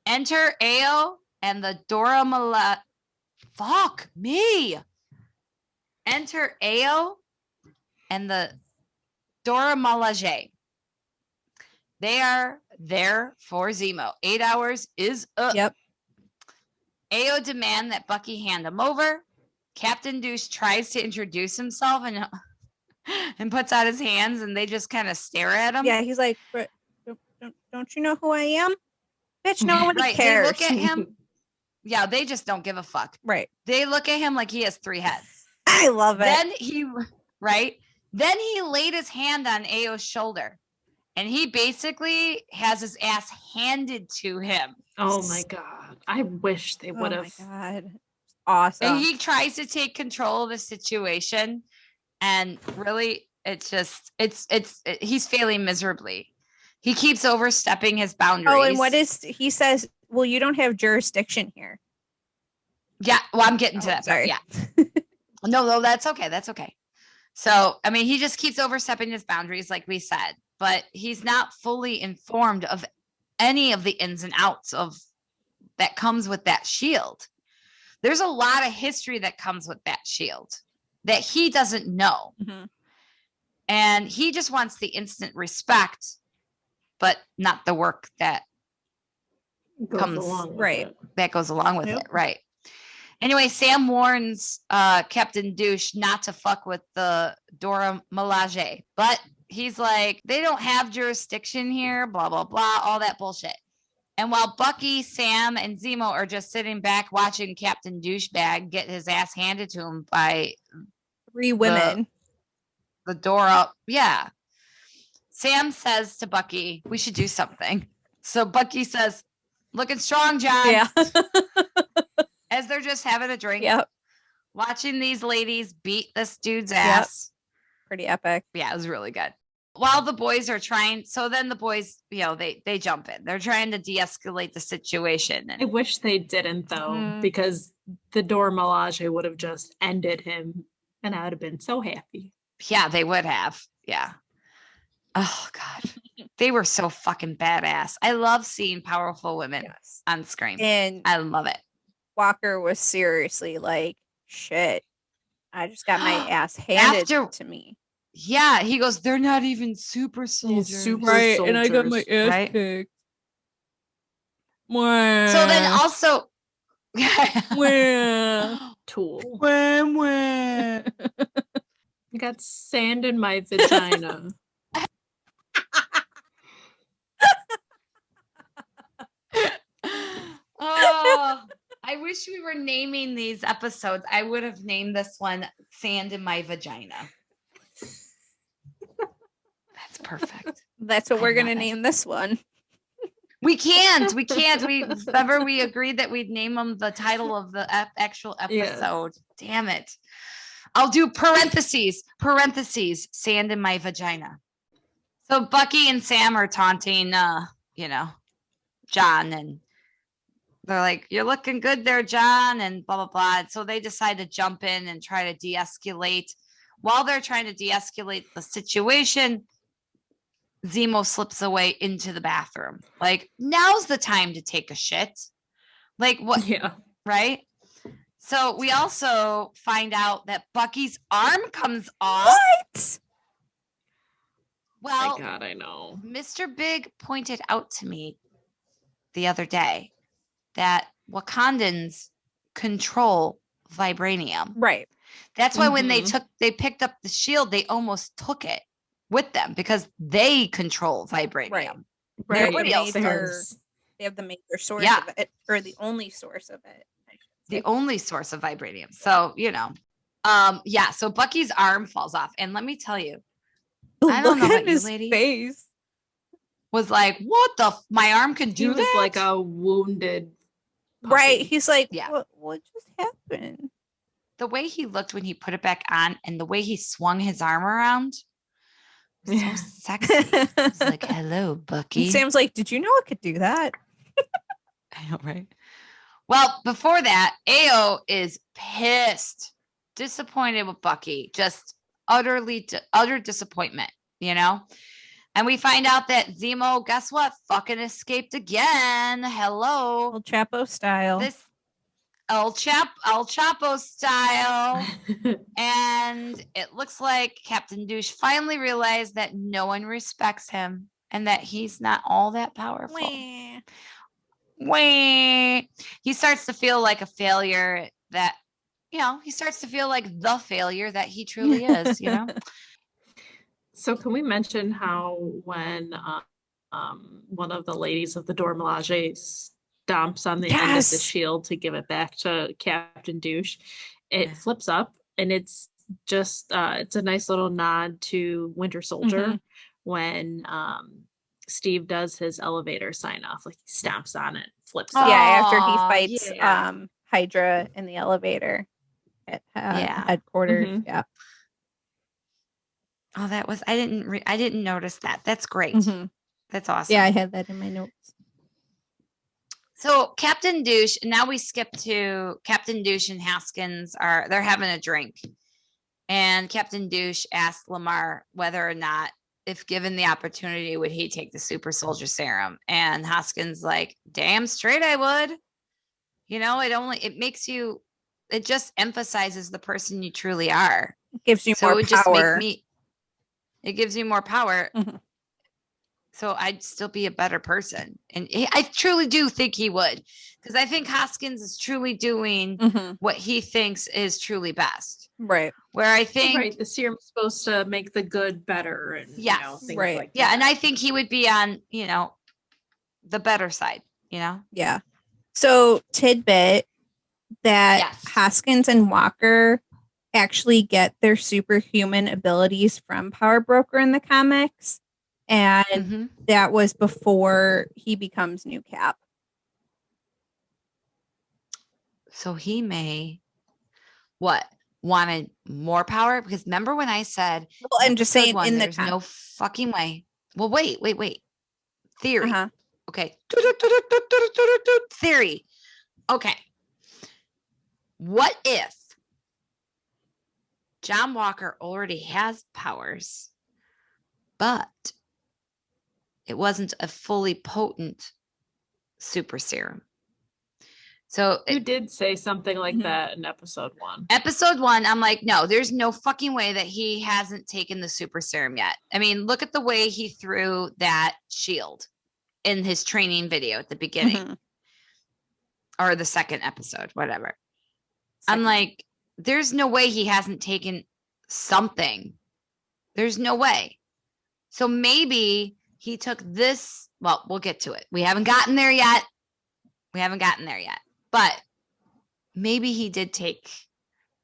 [SPEAKER 1] Enter Ao and the Dora Milaje. Fuck me. Enter Ao and the Dora Milaje. They are there for Zemo. 8 hours is up.
[SPEAKER 2] Yep.
[SPEAKER 1] Ao demand that Bucky hand him over. Captain Douche tries to introduce himself and puts out his hands, and they just kind of stare at him.
[SPEAKER 2] Yeah, he's like, don't you know who I am? Bitch, nobody cares.
[SPEAKER 1] They look at him. Yeah, they just don't give a fuck.
[SPEAKER 2] Right.
[SPEAKER 1] They look at him like he has 3 heads.
[SPEAKER 2] I love it.
[SPEAKER 1] Then he laid his hand on Ao's shoulder, and he basically has his ass handed to him.
[SPEAKER 3] Oh my God. I wish they would have.
[SPEAKER 2] Oh my God. Awesome.
[SPEAKER 1] And he tries to take control of the situation, And really, it's just he's failing miserably. He keeps overstepping his boundaries.
[SPEAKER 2] Oh, and he says, well, you don't have jurisdiction here.
[SPEAKER 1] Yeah, well, I'm getting to that.
[SPEAKER 2] Sorry.
[SPEAKER 1] Yeah. No, that's okay. That's okay. So, I mean, he just keeps overstepping his boundaries, like we said, but he's not fully informed of any of the ins and outs of that comes with that shield. There's a lot of history that comes with that shield that he doesn't know.
[SPEAKER 2] Mm-hmm.
[SPEAKER 1] And he just wants the instant respect, but not the work that comes
[SPEAKER 3] along
[SPEAKER 2] right.
[SPEAKER 1] That goes along with it. Right. Anyway, Sam warns Captain Douche not to fuck with the Dora Milaje, but he's like, they don't have jurisdiction here, blah, blah, blah, all that bullshit. And while Bucky, Sam, and Zemo are just sitting back watching Captain Douchebag get his ass handed to him by
[SPEAKER 2] 3 women.
[SPEAKER 1] The Dora, yeah. Sam says to Bucky, we should do something. So Bucky says, looking strong, John.
[SPEAKER 2] Yeah.
[SPEAKER 1] As they're just having a drink.
[SPEAKER 2] Yep.
[SPEAKER 1] Watching these ladies beat this dude's ass.
[SPEAKER 2] Yep. Pretty epic.
[SPEAKER 1] Yeah, it was really good. While the boys are trying, so then the boys, they jump in. They're trying to de-escalate the situation. And
[SPEAKER 3] I wish they didn't, though, because the Dora Milaje would have just ended him, and I would have been so happy.
[SPEAKER 1] Yeah, they would have. Yeah. Oh, God. They were so fucking badass. I love seeing powerful women on screen.
[SPEAKER 2] And
[SPEAKER 1] I love it.
[SPEAKER 2] Walker was seriously like, shit, I just got my ass handed to me.
[SPEAKER 1] Yeah, he goes, they're not even super soldiers.
[SPEAKER 3] Soldiers.
[SPEAKER 2] And I got my ass kicked. Mwah.
[SPEAKER 1] So then also...
[SPEAKER 3] Tool.
[SPEAKER 1] Mwah.
[SPEAKER 3] I got sand in my vagina.
[SPEAKER 1] Oh, I wish we were naming these episodes. I would have named this one Sand in My Vagina. That's perfect.
[SPEAKER 2] That's what we're going to name this one.
[SPEAKER 1] We can't. Remember we agreed that we'd name them the title of the actual episode. Yeah. Damn it. I'll do parentheses, Sand in My Vagina. So Bucky and Sam are taunting, John, and they're like, you're looking good there, John, and blah, blah, blah. And so they decide to jump in and try to de-escalate. While they're trying to de-escalate the situation, Zemo slips away into the bathroom. Like, now's the time to take a shit. Like, what?
[SPEAKER 3] Yeah.
[SPEAKER 1] Right? So we also find out that Bucky's arm comes off.
[SPEAKER 2] What?
[SPEAKER 1] Well,
[SPEAKER 3] my God, I know.
[SPEAKER 1] Mr. Big pointed out to me the other day that Wakandans control vibranium.
[SPEAKER 2] Right.
[SPEAKER 1] That's why when they picked up the shield, they almost took it with them because they control vibranium.
[SPEAKER 2] Right.
[SPEAKER 1] Everybody else
[SPEAKER 2] does. They have the major source of it, or the only source of it.
[SPEAKER 1] The only source of vibranium. So, so Bucky's arm falls off. And let me tell you, I don't know about you, lady.
[SPEAKER 2] Face
[SPEAKER 1] was like, what my arm can do
[SPEAKER 3] that? He was like a wounded puppy.
[SPEAKER 2] Right. He's like,
[SPEAKER 1] yeah.
[SPEAKER 2] What just happened?
[SPEAKER 1] The way he looked when he put it back on and the way he swung his arm around was so sexy. It's like, hello, Bucky.
[SPEAKER 2] And Sam's like, did you know it could do that?
[SPEAKER 1] I know, right? Well, before that, Ao is pissed, disappointed with Bucky, just utter disappointment, And we find out that Zemo, guess what? Fucking escaped again. Hello.
[SPEAKER 2] El Chapo style.
[SPEAKER 1] This El Chapo style. And it looks like Captain Douche finally realized that no one respects him and that he's not all that powerful. He starts to feel like a failure that, he starts to feel like the failure that he truly is,
[SPEAKER 3] So can we mention how when one of the ladies of the Dora Milaje stomps on the end of the shield to give it back to Captain Douche, it flips up and it's just it's a nice little nod to Winter Soldier when Steve does his elevator sign off, like he stamps on it, flips up.
[SPEAKER 2] Yeah, after he fights Hydra in the elevator at headquarters. Yeah.
[SPEAKER 1] Oh, that was I didn't notice that. That's great.
[SPEAKER 2] Mhm.
[SPEAKER 1] That's awesome.
[SPEAKER 2] Yeah, I had that in my notes.
[SPEAKER 1] So Captain Douche, and now we skip to Captain Douche and Haskins they're having a drink. And Captain Douche asked Lamar whether or not, if given the opportunity, would he take the super soldier serum? And Haskins like, damn straight I would. You know, it just emphasizes the person you truly are.
[SPEAKER 2] It gives you
[SPEAKER 1] So
[SPEAKER 2] more
[SPEAKER 1] it would just
[SPEAKER 2] power.
[SPEAKER 1] it gives you more power.
[SPEAKER 2] Mhm.
[SPEAKER 1] So I'd still be a better person. And I truly do think he would, because I think Hoskins is truly doing
[SPEAKER 2] Mhm.
[SPEAKER 1] what he thinks is truly best.
[SPEAKER 2] Right.
[SPEAKER 1] Where I think,
[SPEAKER 3] Right, the serum's supposed to make the good better, and
[SPEAKER 1] Yes.
[SPEAKER 3] things
[SPEAKER 2] Right.
[SPEAKER 3] like
[SPEAKER 1] yeah,
[SPEAKER 3] that.
[SPEAKER 1] and I think he would be on, the better side,
[SPEAKER 2] Yeah. So tidbit that
[SPEAKER 1] Yes.
[SPEAKER 2] Hoskins and Walker actually get their superhuman abilities from Power Broker in the comics. And
[SPEAKER 1] Mhm.
[SPEAKER 2] that was before he becomes New Cap.
[SPEAKER 1] So he may wanted more power, because remember when I said,
[SPEAKER 2] Well, I'm just saying in the
[SPEAKER 1] there's no fucking way. Well, wait. Theory.
[SPEAKER 2] Uh-huh.
[SPEAKER 1] Okay. Theory. Okay. What if John Walker already has powers, but it wasn't a fully potent super serum? So
[SPEAKER 3] You did say something like
[SPEAKER 2] Mhm.
[SPEAKER 3] that in episode 1.
[SPEAKER 1] episode 1, I'm like, no, there's no fucking way that he hasn't taken the super serum yet. I mean, look at the way he threw that shield in his training video at the beginning.
[SPEAKER 2] Mhm.
[SPEAKER 1] Or the second episode, whatever. I'm
[SPEAKER 2] Second.
[SPEAKER 1] like, there's no way he hasn't taken something. There's no way. So maybe he took this. Well, we'll get to it. We haven't gotten there yet. But maybe he did take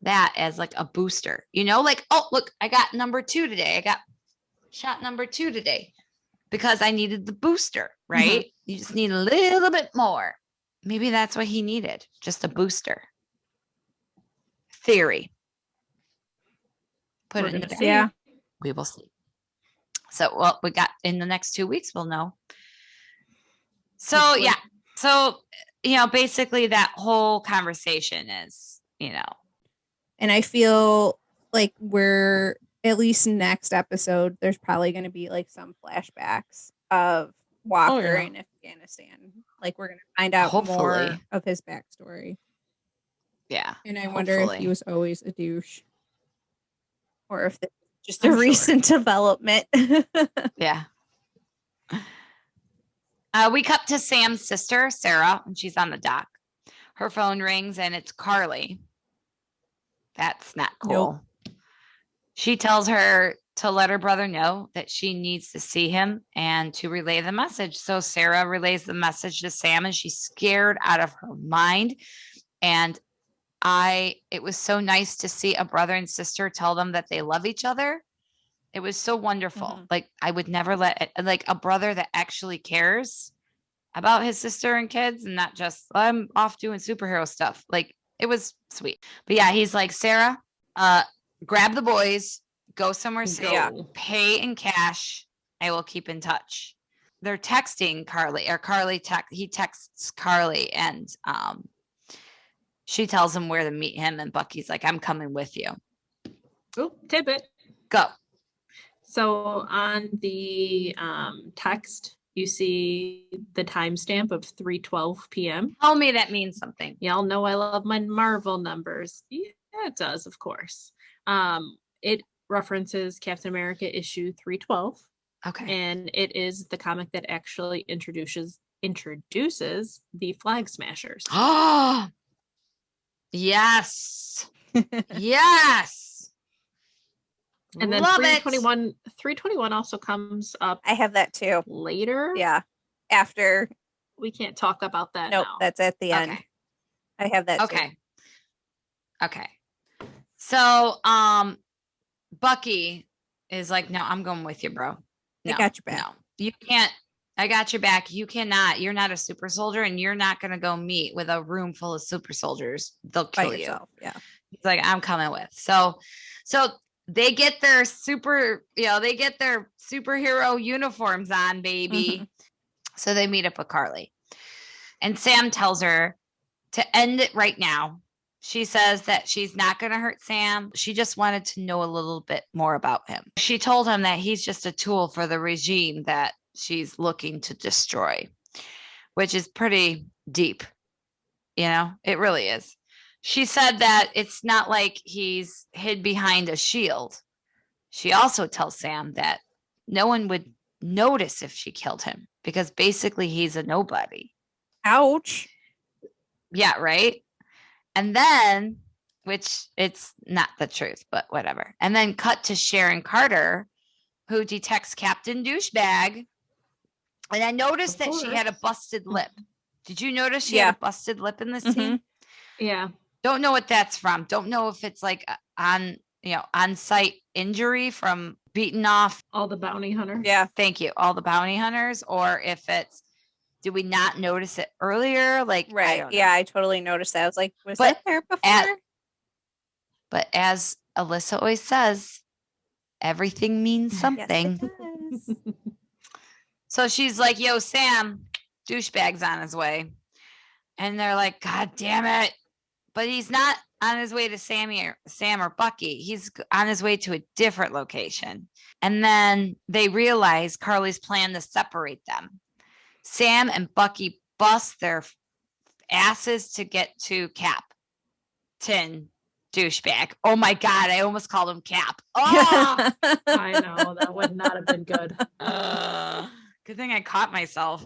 [SPEAKER 1] that as like a booster, like, oh, look, I got number 2 today. I got shot number 2 today because I needed the booster, right? You just need a little bit more. Maybe that's what he needed, just a booster. Theory. Put
[SPEAKER 3] We're
[SPEAKER 1] it in the
[SPEAKER 3] gonna
[SPEAKER 1] back.
[SPEAKER 3] see.
[SPEAKER 2] Yeah.
[SPEAKER 1] We will see. So, well, we got in the next 2 weeks, we'll know. So,
[SPEAKER 3] Hopefully.
[SPEAKER 1] yeah. So, basically that whole conversation is,
[SPEAKER 2] And I feel like we're, at least next episode, there's probably going to be like some flashbacks of Walker
[SPEAKER 1] yeah.
[SPEAKER 2] in Afghanistan. Like we're going to find out more
[SPEAKER 1] Hopefully.
[SPEAKER 2] of his backstory.
[SPEAKER 1] Yeah.
[SPEAKER 2] And I wonder if he
[SPEAKER 1] Hopefully.
[SPEAKER 2] was always a douche or if it's just a
[SPEAKER 3] I'm sure.
[SPEAKER 2] recent development.
[SPEAKER 1] Yeah. We cut to Sam's sister, Sarah, and she's on the dock. Her phone rings and it's Carly. That's not cool.
[SPEAKER 2] Nope.
[SPEAKER 1] She tells her to let her brother know that she needs to see him and to relay the message. So Sarah relays the message to Sam, and she's scared out of her mind. And it was so nice to see a brother and sister tell them that they love each other. It was so wonderful.
[SPEAKER 2] Mhm.
[SPEAKER 1] Like, I would never like a brother that actually cares about his sister and kids, and not just, I'm off doing superhero stuff. Like, it was sweet. But yeah, he's like, Sarah, grab the boys, go somewhere safe,
[SPEAKER 2] Yeah.
[SPEAKER 1] pay in cash. I will keep in touch. They're texting Carly, or he texts Carly, and she tells him where to meet him, and Bucky's like, I'm coming with you.
[SPEAKER 3] Oh, tidbit.
[SPEAKER 1] Go.
[SPEAKER 3] So on the text, you see the timestamp of 3:12 p.m.
[SPEAKER 1] Tell me that means something.
[SPEAKER 3] Y'all know I love my Marvel numbers. Yeah, it does, of course. It references Captain America issue 312,
[SPEAKER 1] Okay.
[SPEAKER 3] and it is the comic that actually introduces the Flag Smashers.
[SPEAKER 1] Oh, yes. Yes.
[SPEAKER 3] And then
[SPEAKER 1] Love
[SPEAKER 3] 321 also comes up
[SPEAKER 2] I have that too.
[SPEAKER 3] later.
[SPEAKER 2] Yeah. After.
[SPEAKER 3] We can't talk about that
[SPEAKER 2] Nope.
[SPEAKER 3] now.
[SPEAKER 2] That's at the end.
[SPEAKER 1] Okay.
[SPEAKER 2] I have that too.
[SPEAKER 1] Okay. So, Bucky is like, no, I'm going with you, bro. No,
[SPEAKER 2] I got your back.
[SPEAKER 1] No, you can't. I got your back. You cannot. You're not a super soldier, and you're not going to go meet with a room full of super soldiers. They'll
[SPEAKER 2] By
[SPEAKER 1] kill you.
[SPEAKER 2] yourself. Yeah.
[SPEAKER 1] He's like, I'm coming with. So they get their superhero uniforms on, baby. So they meet up with Carly. And Sam tells her to end it right now. She says that she's not going to hurt Sam. She just wanted to know a little bit more about him. She told him that he's just a tool for the regime that she's looking to destroy, which is pretty deep. It really is. She said that it's not like he's hid behind a shield. She also tells Sam that no one would notice if she killed him because basically he's a nobody.
[SPEAKER 2] Ouch.
[SPEAKER 1] Yeah, right? And then, which it's not the truth, but whatever. And then cut to Sharon Carter, who detects Captain Douchebag. And I noticed that she had a busted lip. Did you notice she had a busted lip in this scene?
[SPEAKER 3] Yeah.
[SPEAKER 1] Don't know what that's from. Don't know if it's like on-site injury from beating off
[SPEAKER 3] all the bounty hunters.
[SPEAKER 2] Yeah.
[SPEAKER 1] Thank you. All the bounty hunters, or if it's, did we not notice it earlier? Like,
[SPEAKER 2] right. I totally noticed that. I was like, was that there before?
[SPEAKER 1] But as Alyssa always says, everything means something.
[SPEAKER 2] Yes, it does.
[SPEAKER 1] So she's like, yo, Sam, douchebag's on his way. And they're like, God damn it. But he's not on his way to Sam or Bucky. He's on his way to a different location. And then they realize Carly's plan to separate them. Sam and Bucky bust their asses to get to Captain Douchebag. Oh my God, I almost called him Cap. Oh!
[SPEAKER 3] I know, that would not have been good.
[SPEAKER 1] Good thing I caught myself.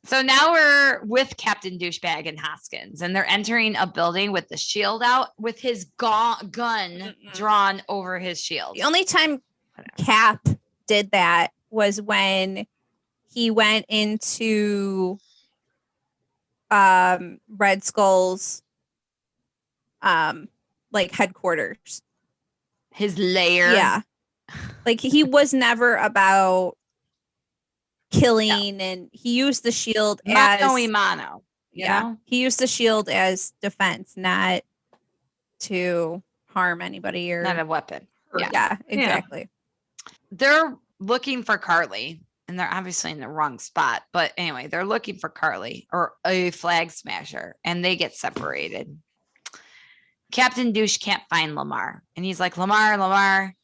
[SPEAKER 1] So now we're with Captain Douchebag and Hoskins, and they're entering a building with the shield out with his gun drawn over his shield.
[SPEAKER 2] The only time Cap did that was when he went into Red Skull's like headquarters.
[SPEAKER 1] His lair.
[SPEAKER 2] Yeah. Like he was never about killing, and he used the shield as
[SPEAKER 1] mano. You know?
[SPEAKER 2] He used the shield as defense, not to harm anybody or
[SPEAKER 1] not a weapon.
[SPEAKER 2] Yeah, exactly.
[SPEAKER 1] They're looking for Carly, and they're obviously in the wrong spot. But anyway, they're looking for Carly or a flag smasher, and they get separated. Captain Douche can't find Lamar, and he's like, Lamar.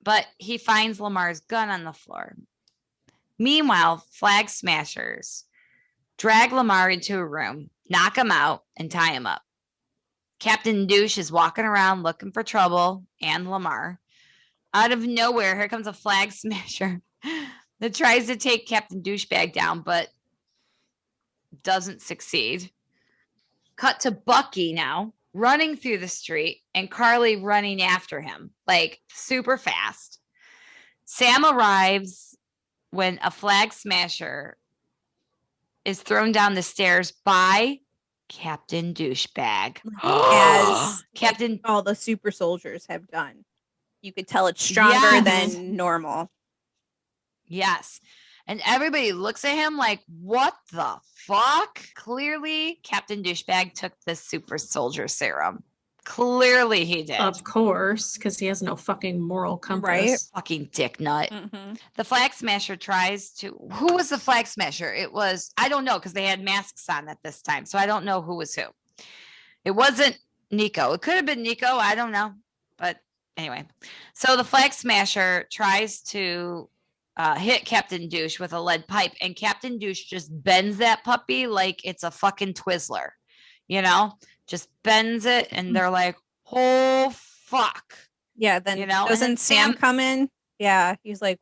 [SPEAKER 1] But he finds Lamar's gun on the floor. Meanwhile, flag smashers drag Lamar into a room, knock him out, and tie him up. Captain Douche is walking around looking for trouble and Lamar. Out of nowhere, here comes a flag smasher that tries to take Captain Douchebag down, but doesn't succeed. Cut to Bucky now, running through the street, and Carly running after him, like super fast. Sam arrives when a flag smasher is thrown down the stairs by Captain Douchebag.
[SPEAKER 2] As
[SPEAKER 1] Captain,
[SPEAKER 2] all the super soldiers have done. You could tell it's stronger than normal.
[SPEAKER 1] Yes. And everybody looks at him like, what the fuck? Clearly, Captain Douchebag took the super soldier serum. Clearly he did.
[SPEAKER 3] Of course, because he has no fucking moral compass.
[SPEAKER 2] Right?
[SPEAKER 1] Fucking dick nut. Mm-hmm. The flag smasher tries to... Who was the flag smasher? It was... I don't know, because they had masks on at this time, so I don't know who was who. It wasn't Nico. It could have been Nico. I don't know. But anyway. So the flag smasher tries to... hit Captain Douche with a lead pipe, and Captain Douche just bends that puppy like it's a fucking Twizzler, just bends it, and they're like, oh fuck.
[SPEAKER 2] Yeah, then doesn't Sam come in? Yeah, he's like,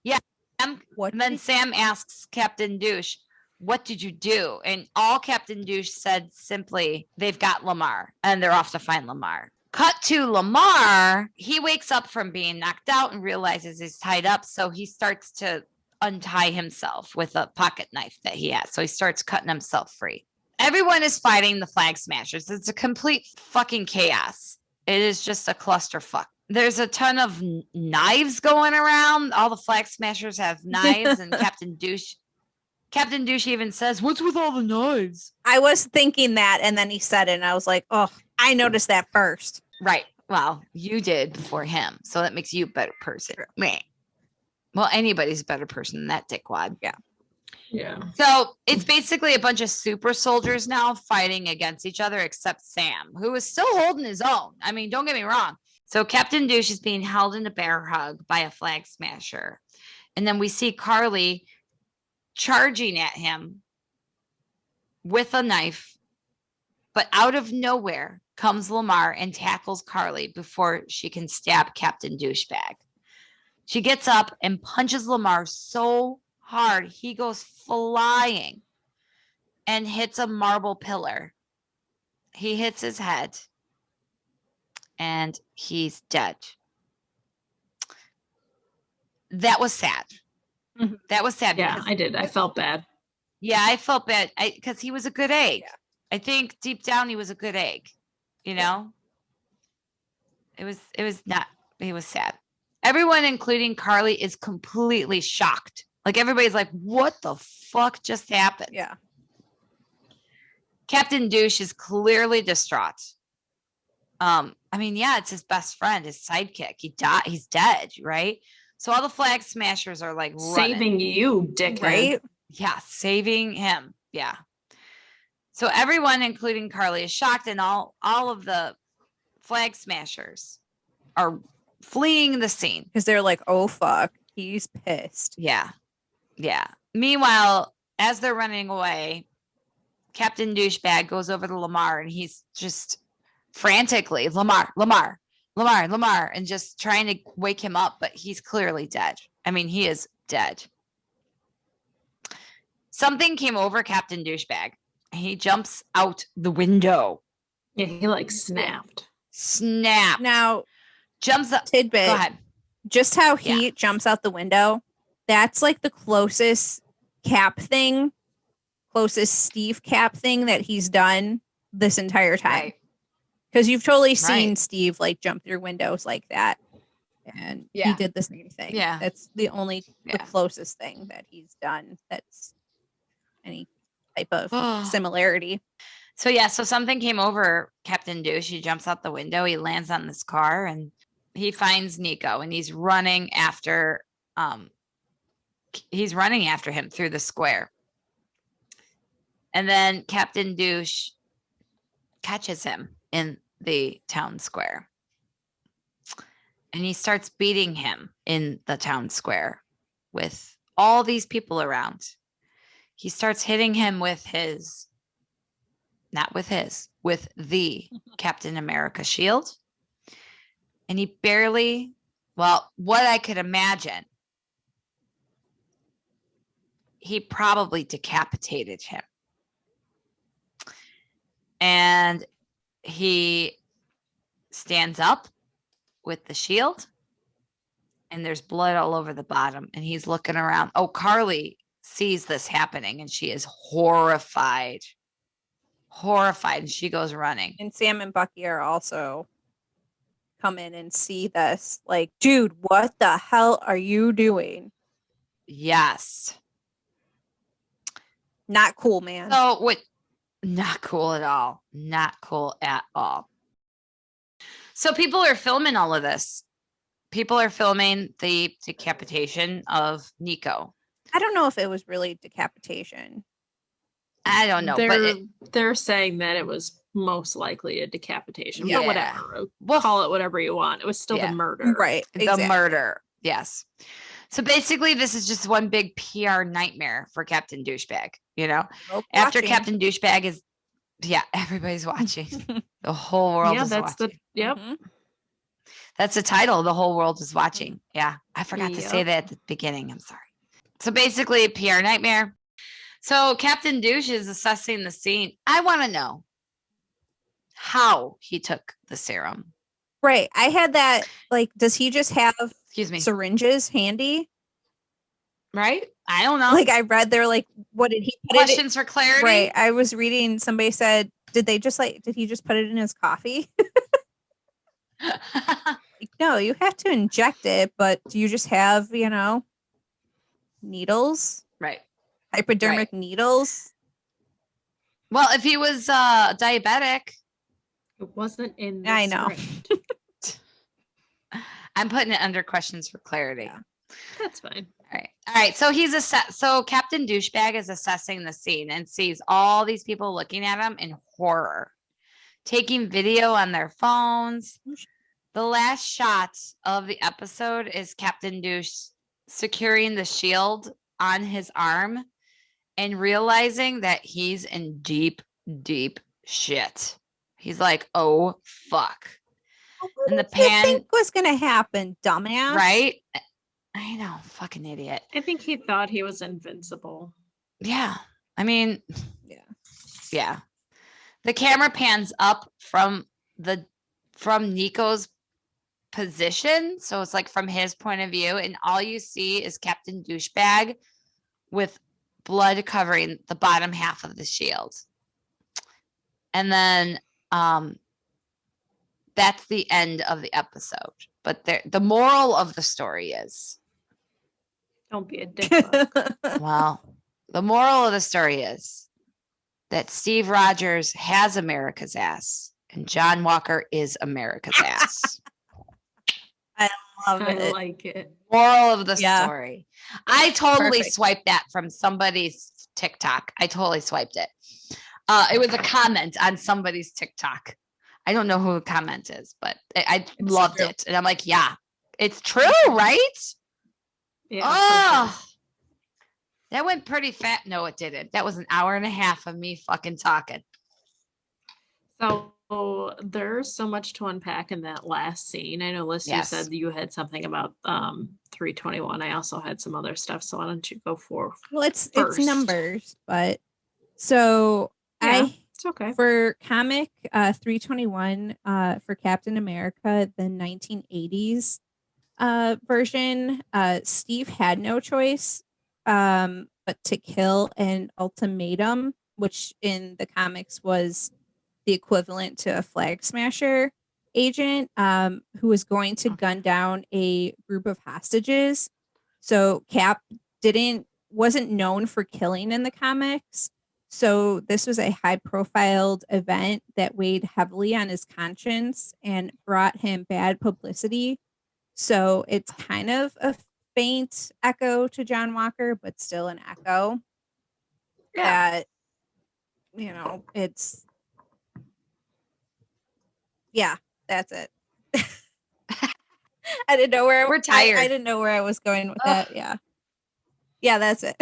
[SPEAKER 1] what? And then Sam asks Captain Douche, what did you do? And all Captain Douche said simply, they've got Lamar, and they're off to find Lamar. Cut to Lamar. He wakes up from being knocked out and realizes he's tied up. So he starts to untie himself with a pocket knife that he has. So he starts cutting himself free. Everyone is fighting the flag smashers. It's a complete fucking chaos. It is just a clusterfuck. There's a ton of knives going around. All the flag smashers have knives, and Captain Douche even says, what's with all the knives?
[SPEAKER 2] I was thinking that, and then he said it, and I was like, oh, I noticed that first.
[SPEAKER 1] Right. Well, you did before him, so that makes you a better person. Meh. Well, anybody's a better person than that dickwad.
[SPEAKER 2] Yeah.
[SPEAKER 3] Yeah.
[SPEAKER 1] So it's basically a bunch of super soldiers now fighting against each other, except Sam, who is still holding his own. I mean, don't get me wrong. So Captain Douche is being held in a bear hug by a flag smasher. And then we see Carly charging at him with a knife. But out of nowhere comes Lamar and tackles Carly before she can stab Captain Douchebag. She gets up and punches Lamar so hard he goes flying and hits a marble pillar. He hits his head and he's dead. That was sad.
[SPEAKER 2] Mhm.
[SPEAKER 1] That was sad.
[SPEAKER 3] Yeah,
[SPEAKER 1] because-
[SPEAKER 3] I did. I felt bad.
[SPEAKER 1] Yeah, I felt bad because he was a good egg.
[SPEAKER 2] Yeah.
[SPEAKER 1] I think deep down he was a good egg. You know, it was not. He was sad. Everyone, including Carly, is completely shocked. Like everybody's like, "What the fuck just happened?"
[SPEAKER 2] Yeah.
[SPEAKER 1] Captain Douche is clearly distraught. I mean, yeah, it's his best friend, his sidekick. He died. He's dead, right? So all the flag smashers are like running.
[SPEAKER 3] Saving you, dickhead.
[SPEAKER 2] Right?
[SPEAKER 1] Yeah, saving him. Yeah. So everyone, including Carly, is shocked, and all of the flag smashers are fleeing the scene.
[SPEAKER 2] Because they're like, oh fuck, he's pissed.
[SPEAKER 1] Yeah. Yeah. Meanwhile, as they're running away, Captain Douchebag goes over to Lamar and he's just frantically, Lamar, and just trying to wake him up, but he's clearly dead. I mean, he is dead. Something came over Captain Douchebag. He jumps out the window.
[SPEAKER 3] Yeah, he like snapped.
[SPEAKER 1] Snap.
[SPEAKER 2] Now,
[SPEAKER 1] Jumps up.
[SPEAKER 2] tidbit.
[SPEAKER 1] Go ahead.
[SPEAKER 2] Just how he jumps out the window, that's like the closest Steve Cap thing that he's done this entire time.
[SPEAKER 1] Right.
[SPEAKER 2] Because you've totally seen
[SPEAKER 1] Right.
[SPEAKER 2] Steve like jump through windows like that. And he
[SPEAKER 1] Yeah.
[SPEAKER 2] did the same thing.
[SPEAKER 1] Yeah.
[SPEAKER 2] That's the
[SPEAKER 1] Yeah.
[SPEAKER 2] closest thing that he's done that's any type of
[SPEAKER 1] Oh.
[SPEAKER 2] similarity.
[SPEAKER 1] So yeah, so something came over Captain Douche. He jumps out the window. He lands on this car and he finds Nico and he's running after him through the square. And then Captain Douche catches him in the town square. And he starts beating him in the town square with all these people around. He starts hitting him with the Captain America shield. And he barely, well, what I could imagine, he probably decapitated him. And he stands up with the shield and there's blood all over the bottom and he's looking around. Oh, Carly sees this happening and she is horrified. And she goes running.
[SPEAKER 2] And Sam and Bucky are also come in and see this. Like, dude, what the hell are you doing?
[SPEAKER 1] Yes.
[SPEAKER 2] Not cool, man.
[SPEAKER 1] So what? Not cool at all. Not cool at all. So people are filming all of this. People are filming the decapitation of Nico.
[SPEAKER 2] I don't know if it was really decapitation.
[SPEAKER 1] I don't know,
[SPEAKER 3] They're saying that it was most likely a decapitation.
[SPEAKER 1] Yeah.
[SPEAKER 3] But whatever.
[SPEAKER 1] Well,
[SPEAKER 3] Call it whatever you want. It was still
[SPEAKER 1] Yeah.
[SPEAKER 3] the murder.
[SPEAKER 2] Right.
[SPEAKER 1] the murder. Yes. So basically, this is just one big PR nightmare for Captain Douchebag. You know, after Captain Douchebag is, everybody's watching. The whole world
[SPEAKER 3] Yeah,
[SPEAKER 1] is
[SPEAKER 3] that's
[SPEAKER 1] watching.
[SPEAKER 3] yep.
[SPEAKER 2] Mhm.
[SPEAKER 1] That's the title. The whole world is watching. Yeah. I forgot to say
[SPEAKER 3] Yep.
[SPEAKER 1] that at the beginning. I'm sorry. So basically, a PR nightmare. So Captain Douche is assessing the scene. I want to know how he took the serum.
[SPEAKER 2] Right. I had that. Like, does he just have
[SPEAKER 1] Excuse me.
[SPEAKER 2] syringes handy?
[SPEAKER 1] Right? I don't know.
[SPEAKER 2] Like, I read they're like, what did he put it in?
[SPEAKER 1] Questions for clarity.
[SPEAKER 2] Right. I was reading, somebody said, did he just put it in his coffee? Like, no, you have to inject it, but do you just have, needles?
[SPEAKER 1] Right.
[SPEAKER 2] Hypodermic needles?
[SPEAKER 1] Well, if he was diabetic,
[SPEAKER 3] It wasn't in the
[SPEAKER 2] I know.
[SPEAKER 3] script.
[SPEAKER 1] I'm putting it under questions for clarity.
[SPEAKER 2] Yeah.
[SPEAKER 3] That's fine.
[SPEAKER 1] All right. So so Captain Douchebag is assessing the scene and sees all these people looking at him in horror, taking video on their phones. The last shot of the episode is Captain Douche securing the shield on his arm and realizing that he's in deep, deep shit. He's like, oh, fuck.
[SPEAKER 2] What
[SPEAKER 1] And the
[SPEAKER 2] did you
[SPEAKER 1] pan,
[SPEAKER 2] think was going to happen, dumbass?
[SPEAKER 1] right? I know, fucking idiot.
[SPEAKER 3] I think he thought he was invincible.
[SPEAKER 1] Yeah. I mean,
[SPEAKER 2] Yeah.
[SPEAKER 1] yeah. The camera pans up from Nico's position. So it's like from his point of view. And all you see is Captain Douchebag with blood covering the bottom half of the shield. And then that's the end of the episode. But the moral of the story is,
[SPEAKER 3] Don't be a dickfuck.
[SPEAKER 1] well, the moral of the story is that Steve Rogers has America's ass and John Walker is America's ass.
[SPEAKER 2] Love
[SPEAKER 3] I
[SPEAKER 2] it.
[SPEAKER 3] like it.
[SPEAKER 1] Moral of the
[SPEAKER 2] Yeah.
[SPEAKER 1] story. I totally
[SPEAKER 2] Perfect.
[SPEAKER 1] swiped that from somebody's TikTok. I totally swiped it. It was a comment on somebody's TikTok. I don't know who the comment is, but I loved
[SPEAKER 2] true.
[SPEAKER 1] it. And I'm like, yeah, it's true, right?
[SPEAKER 3] Yeah.
[SPEAKER 1] Oh, that went pretty fast. No, it didn't. That was an hour and a half of me fucking talking.
[SPEAKER 3] So there's so much to unpack in that last scene. I know, Liz,
[SPEAKER 1] Yes.
[SPEAKER 3] you said you had something about 321. I also had some other stuff. So why don't you go for?
[SPEAKER 2] Well, it's
[SPEAKER 3] First.
[SPEAKER 2] numbers, but so
[SPEAKER 3] Yeah, it's okay.
[SPEAKER 2] for comic 321 for Captain America, the 1980s version, Steve had no choice but to kill an ultimatum, which in the comics was the equivalent to a flag smasher agent who was going to gun down a group of hostages. So Cap wasn't known for killing in the comics. So this was a high profiled event that weighed heavily on his conscience and brought him bad publicity. So it's kind of a faint echo to John Walker, but still an echo.
[SPEAKER 1] Yeah.
[SPEAKER 2] That, that's it. I didn't know where
[SPEAKER 1] We're tired.
[SPEAKER 2] I didn't know where I was going with that. Yeah. Yeah, that's it.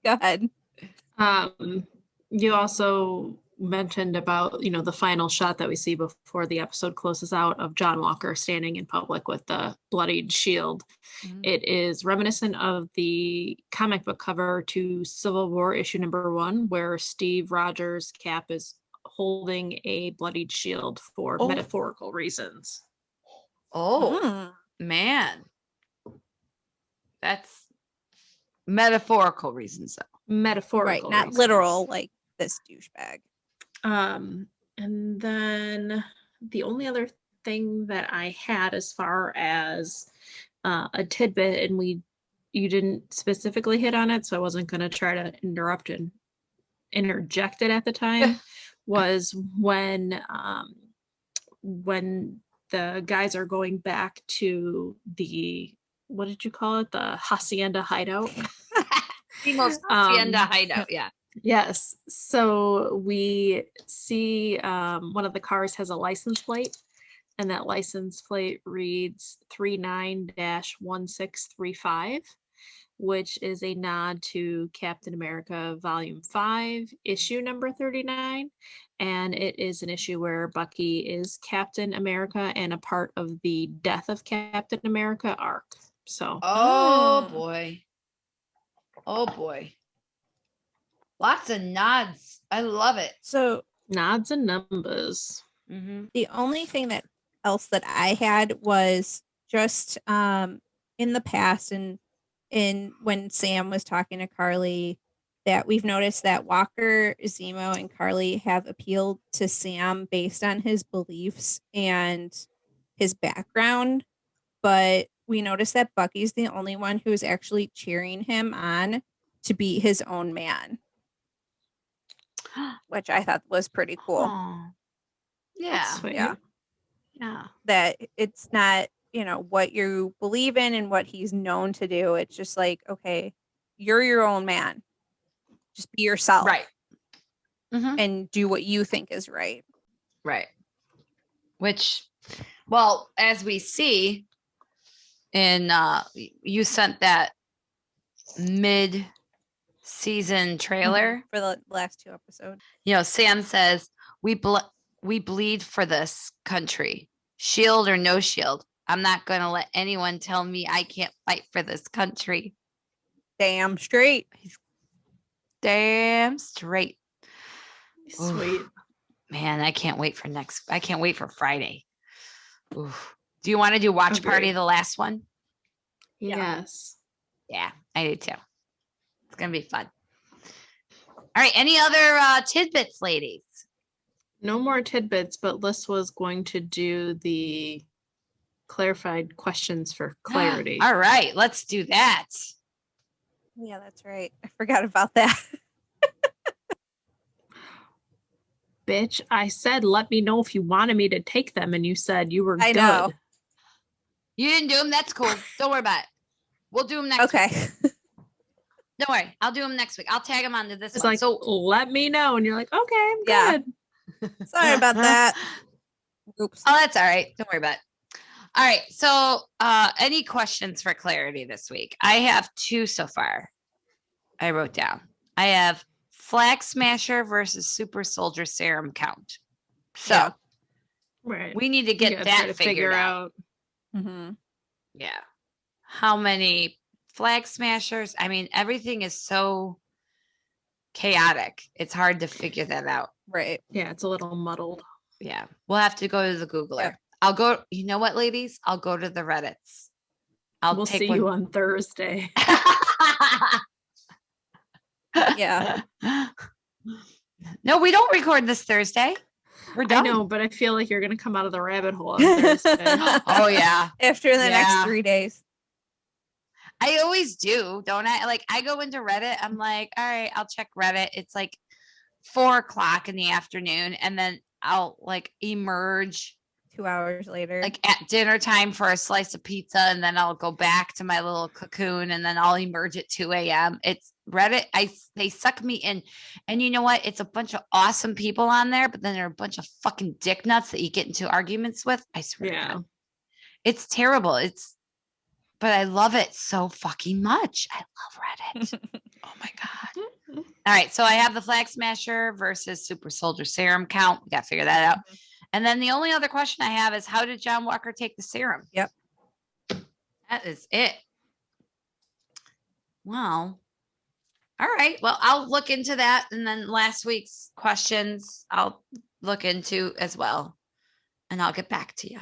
[SPEAKER 2] Go ahead.
[SPEAKER 3] You also mentioned about, the final shot that we see before the episode closes out of John Walker standing in public with the bloodied shield.
[SPEAKER 1] Mhm.
[SPEAKER 3] It is reminiscent of the comic book cover to Civil War issue #1, where Steve Rogers' Cap is holding a bloodied shield for metaphorical reasons.
[SPEAKER 1] Oh, man. That's metaphorical reasons, though.
[SPEAKER 3] Metaphorical,
[SPEAKER 2] Right, not
[SPEAKER 3] reasons.
[SPEAKER 2] literal like this douchebag.
[SPEAKER 3] And then the only other thing that I had as far as a tidbit, and you didn't specifically hit on it, so I wasn't going to try to interrupt and interject it at the time, was when the guys are going back to the, what did you call it? The Hacienda hideout.
[SPEAKER 1] The most hacienda hideout, yeah.
[SPEAKER 3] Yes. So we see one of the cars has a license plate, and that license plate reads 39-1635, which is a nod to Captain America Volume 5, issue number 39. And it is an issue where Bucky is Captain America and a part of the Death of Captain America arc. So.
[SPEAKER 1] Oh, boy. Oh, boy. Lots of nods. I love it.
[SPEAKER 2] So
[SPEAKER 3] Nods and numbers.
[SPEAKER 1] Mm-hmm.
[SPEAKER 2] the only thing else that I had was just in the past and when Sam was talking to Carly, that we've noticed that Walker, Zemo, and Carly have appealed to Sam based on his beliefs and his background, but we noticed that Bucky's the only one who's actually cheering him on to be his own man, which I thought was pretty cool.
[SPEAKER 1] Oh.
[SPEAKER 3] That's
[SPEAKER 1] Yeah.
[SPEAKER 3] sweet.
[SPEAKER 2] Yeah.
[SPEAKER 3] Yeah.
[SPEAKER 2] that it's not, what you believe in and what he's known to do. It's just like, okay, you're your own man. Just be yourself.
[SPEAKER 1] Right. Mm-hmm.
[SPEAKER 2] And do what you think is right.
[SPEAKER 1] Right. Which, well, as we see in, you sent that mid-season trailer.
[SPEAKER 2] For the last 2 episodes.
[SPEAKER 1] Sam says, we bleed for this country, shield or no shield. I'm not going to let anyone tell me I can't fight for this country.
[SPEAKER 2] Damn straight.
[SPEAKER 1] Damn straight.
[SPEAKER 3] Sweet.
[SPEAKER 1] Oof. Man, I can't wait for Friday. Oof. Do you want to do watch party, the last one?
[SPEAKER 3] Yes.
[SPEAKER 1] Yeah, I do too. It's going to be fun. All right. Any other tidbits, ladies?
[SPEAKER 3] No more tidbits, but Liz was going to do the clarified questions for clarity.
[SPEAKER 1] All right. Let's do that.
[SPEAKER 2] Yeah, that's right. I forgot about that.
[SPEAKER 3] Bitch, I said, let me know if you wanted me to take them, and you said you were
[SPEAKER 2] I
[SPEAKER 3] good.
[SPEAKER 2] know.
[SPEAKER 1] You didn't do them. That's cool. Don't worry about it. We'll do them next week.
[SPEAKER 2] Okay.
[SPEAKER 1] Don't worry. I'll do them next week. I'll tag them onto this
[SPEAKER 3] It's
[SPEAKER 1] one.
[SPEAKER 3] like,
[SPEAKER 1] So
[SPEAKER 3] let me know. And you're like, okay, I'm
[SPEAKER 2] Yeah.
[SPEAKER 3] good.
[SPEAKER 2] Sorry about that. Oops.
[SPEAKER 1] Oh, that's all right. Don't worry about it. All right. So any questions for clarity this week? I have 2 so far. I wrote down. I have Flag Smasher versus Super Soldier serum count. So
[SPEAKER 2] Yeah.
[SPEAKER 3] Right.
[SPEAKER 1] we need to
[SPEAKER 3] You
[SPEAKER 1] get
[SPEAKER 3] gotta
[SPEAKER 1] that
[SPEAKER 3] try to
[SPEAKER 1] figured out.
[SPEAKER 2] Mm-hmm.
[SPEAKER 1] Yeah. How many Flag Smashers? I mean, everything is so chaotic. It's hard to figure that out.
[SPEAKER 2] Right.
[SPEAKER 3] Yeah, it's a little muddled.
[SPEAKER 1] Yeah. We'll have to go to the Googler.
[SPEAKER 2] Yep.
[SPEAKER 1] I'll go. You know what, ladies? I'll go to the Reddits.
[SPEAKER 3] We'll see you on Thursday.
[SPEAKER 2] Yeah.
[SPEAKER 1] No, we don't record this Thursday. We're
[SPEAKER 3] I
[SPEAKER 1] done.
[SPEAKER 3] know, but I feel like you're going to come out of the rabbit hole on Thursday.
[SPEAKER 1] Oh, yeah.
[SPEAKER 2] After the next
[SPEAKER 1] Yeah.
[SPEAKER 2] 3 days.
[SPEAKER 1] I always do, don't I? Like, I go into Reddit. I'm like, all right, I'll check Reddit. It's like 4:00 in the afternoon. And then I'll like emerge
[SPEAKER 2] 2 hours later.
[SPEAKER 1] like at dinner time for a slice of pizza. And then I'll go back to my little cocoon and then I'll emerge at 2 a.m. It's Reddit. They suck me in. And you know what? It's a bunch of awesome people on there, but then there are a bunch of fucking dick nuts that you get into arguments with. I swear to God. It's terrible. But I love it so fucking much. I love Reddit. Oh my God. All right. So I have the Flag Smasher versus Super Soldier serum count. We got to figure that out. And then the only other question I have is, how did John Walker take the serum?
[SPEAKER 2] Yep.
[SPEAKER 1] That is it. Well, all right. Well, I'll look into that. And then last week's questions I'll look into as well. And I'll get back to you.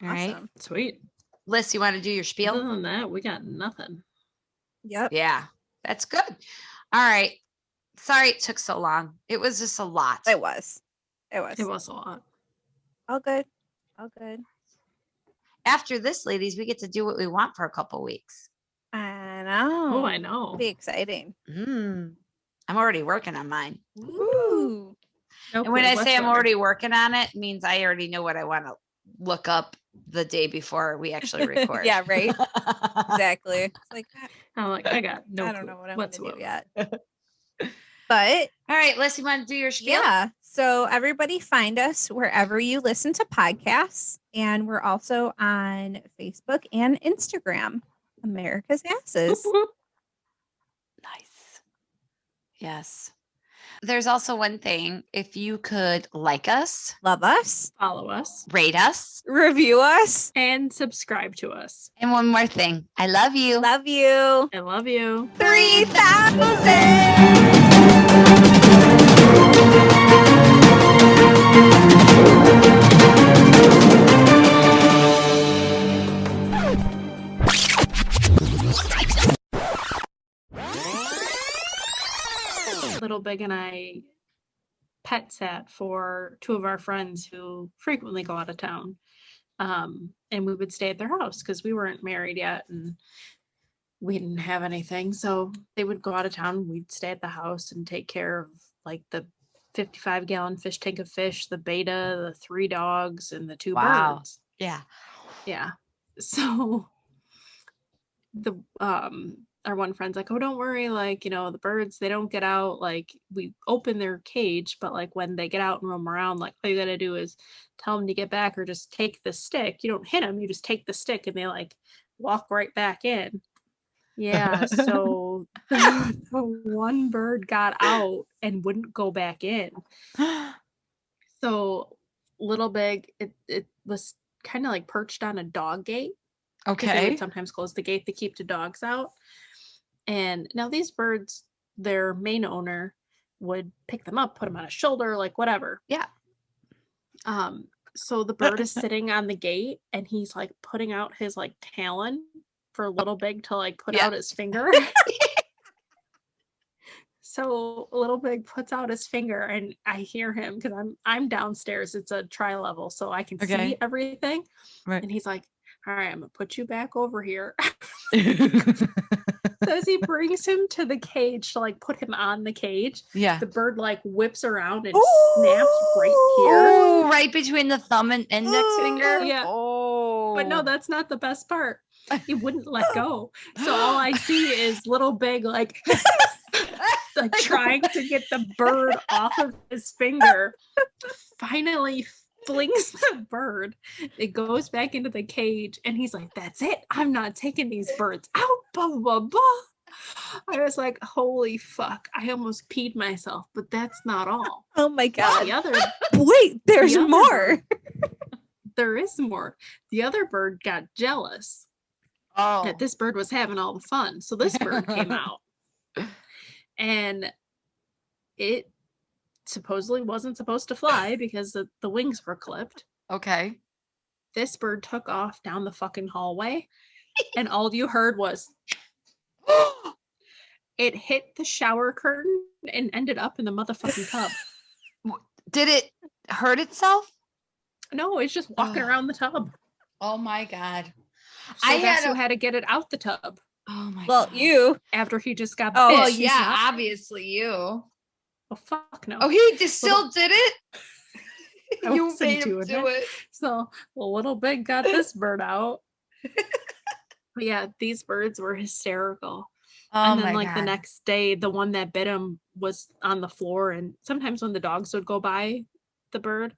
[SPEAKER 1] All right.
[SPEAKER 2] Awesome.
[SPEAKER 3] Sweet.
[SPEAKER 1] Liz, you want to do your spiel?
[SPEAKER 3] Other than that, we got nothing.
[SPEAKER 2] Yep.
[SPEAKER 1] Yeah, that's good. All right. Sorry it took so long. It was just a lot.
[SPEAKER 2] It was.
[SPEAKER 3] It was a lot.
[SPEAKER 2] All good. All good.
[SPEAKER 1] After this, ladies, we get to do what we want for a couple weeks.
[SPEAKER 2] I know.
[SPEAKER 3] Oh, I know.
[SPEAKER 2] It'll be exciting.
[SPEAKER 1] I'm already working on mine.
[SPEAKER 2] Ooh.
[SPEAKER 3] No
[SPEAKER 1] And when
[SPEAKER 3] clue
[SPEAKER 1] I say I'm
[SPEAKER 3] whatsoever.
[SPEAKER 1] already working on it, means I already know what I want to look up the day before we actually record.
[SPEAKER 2] Yeah, right. Exactly. It's like,
[SPEAKER 3] I'm like, I got no
[SPEAKER 2] I don't
[SPEAKER 3] clue
[SPEAKER 2] know what I'm going to do
[SPEAKER 3] whatsoever.
[SPEAKER 2] yet. But
[SPEAKER 1] All right, Liz, you want to do your spiel?
[SPEAKER 2] yeah, so everybody find us wherever you listen to podcasts. And we're also on Facebook and Instagram, America's Asses.
[SPEAKER 1] Nice. Yes. There's also one thing. If you could like us,
[SPEAKER 2] Love us,
[SPEAKER 3] Follow us
[SPEAKER 1] rate us,
[SPEAKER 2] review us.
[SPEAKER 3] and subscribe to us.
[SPEAKER 1] and one more thing. I love you.
[SPEAKER 2] Love you.
[SPEAKER 3] I love you.
[SPEAKER 2] 3,000.
[SPEAKER 3] Little Big and I pet sat for 2 of our friends who frequently go out of town. And we would stay at their house because we weren't married yet and we didn't have anything. So they would go out of town. We'd stay at the house and take care of like the 55-gallon fish tank of fish, the beta, the 3 dogs, and the 2
[SPEAKER 1] Wow.
[SPEAKER 3] birds.
[SPEAKER 1] Yeah.
[SPEAKER 3] Yeah. So the our one friend's like, oh, don't worry, like, you know, the birds, they don't get out, like, we open their cage, but like when they get out and roam around, like all you gotta do is tell them to get back or just take the stick. You don't hit them, you just take the stick and they like walk right back in. Yeah, so the one bird got out and wouldn't go back in. So Little Big, it was kind of like perched on a dog gate. Because they
[SPEAKER 1] Okay.
[SPEAKER 3] would sometimes close the gate to keep the dogs out. And now these birds, their main owner would pick them up, put them on his shoulder, like whatever.
[SPEAKER 1] Yeah.
[SPEAKER 3] So the bird is sitting on the gate and he's like putting out his like talon for Little Big to like put
[SPEAKER 1] Yeah.
[SPEAKER 3] out his finger. So Little Big puts out his finger and I hear him because I'm downstairs. It's a tri-level, so I can
[SPEAKER 1] Okay.
[SPEAKER 3] see everything.
[SPEAKER 1] Right.
[SPEAKER 3] And he's like, all right, I'm gonna put you back over here. So as he brings him to the cage to like put him on the cage,
[SPEAKER 1] Yeah.
[SPEAKER 3] the bird like whips around and snaps right here.
[SPEAKER 1] Oh, right between the thumb and index finger.
[SPEAKER 3] Yeah.
[SPEAKER 1] Oh.
[SPEAKER 3] But no, that's not the best part. He wouldn't let go. So all I see is Little Big like trying to get the bird off of his finger. Finally flings the bird. It goes back into the cage and he's like, that's it. I'm not taking these birds out. Blah, blah, blah, blah. I was like, holy fuck. I almost peed myself, but that's not all.
[SPEAKER 2] Oh my God.
[SPEAKER 3] The other
[SPEAKER 2] Wait, there's
[SPEAKER 3] the other
[SPEAKER 2] more.
[SPEAKER 3] there is more. The other bird got jealous
[SPEAKER 1] Oh.
[SPEAKER 3] that this bird was having all the fun. So this bird came out and it supposedly wasn't supposed to fly because the wings were clipped.
[SPEAKER 1] Okay.
[SPEAKER 3] This bird took off down the fucking hallway and all you heard was it hit the shower curtain and ended up in the motherfucking tub.
[SPEAKER 1] Did it hurt itself?
[SPEAKER 3] No, it's just walking around the tub.
[SPEAKER 1] Oh my God.
[SPEAKER 3] So
[SPEAKER 1] I
[SPEAKER 3] guess
[SPEAKER 1] had
[SPEAKER 3] who had to get it out the tub
[SPEAKER 1] Oh my
[SPEAKER 2] Well,
[SPEAKER 1] God.
[SPEAKER 2] you.
[SPEAKER 3] after he just got
[SPEAKER 2] Oh,
[SPEAKER 3] bit.
[SPEAKER 1] Well,
[SPEAKER 2] she's
[SPEAKER 1] yeah,
[SPEAKER 2] not-
[SPEAKER 1] obviously you.
[SPEAKER 3] Oh, fuck no.
[SPEAKER 1] Oh, he just still did it?
[SPEAKER 3] I
[SPEAKER 1] You
[SPEAKER 3] wasn't
[SPEAKER 1] made him
[SPEAKER 3] doing
[SPEAKER 1] do it.
[SPEAKER 3] So, well, Little Big got this bird out. But yeah, these birds were hysterical.
[SPEAKER 1] Oh
[SPEAKER 3] And then,
[SPEAKER 1] my
[SPEAKER 3] like,
[SPEAKER 1] God.
[SPEAKER 3] the next day, the one that bit him was on the floor. And sometimes when the dogs would go by the bird,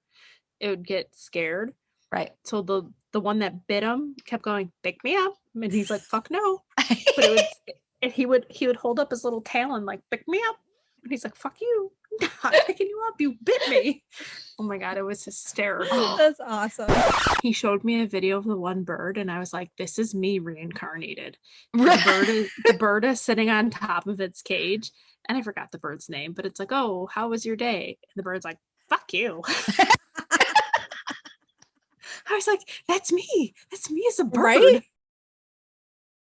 [SPEAKER 3] it would get scared.
[SPEAKER 1] Right.
[SPEAKER 3] So the one that bit him kept going, pick me up. And he's like, fuck no. But it was, and he would hold up his little talon, like, pick me up. And he's like, fuck you. I'm not picking you up. You bit me. Oh my God, it was hysterical.
[SPEAKER 2] That's awesome.
[SPEAKER 3] He showed me a video of the one bird, and I was like, this is me reincarnated. The bird is sitting on top of its cage, and I forgot the bird's name, but it's like, oh, how was your day? And the bird's like, fuck you. I was like, that's me. That's me as a bird.
[SPEAKER 2] Right?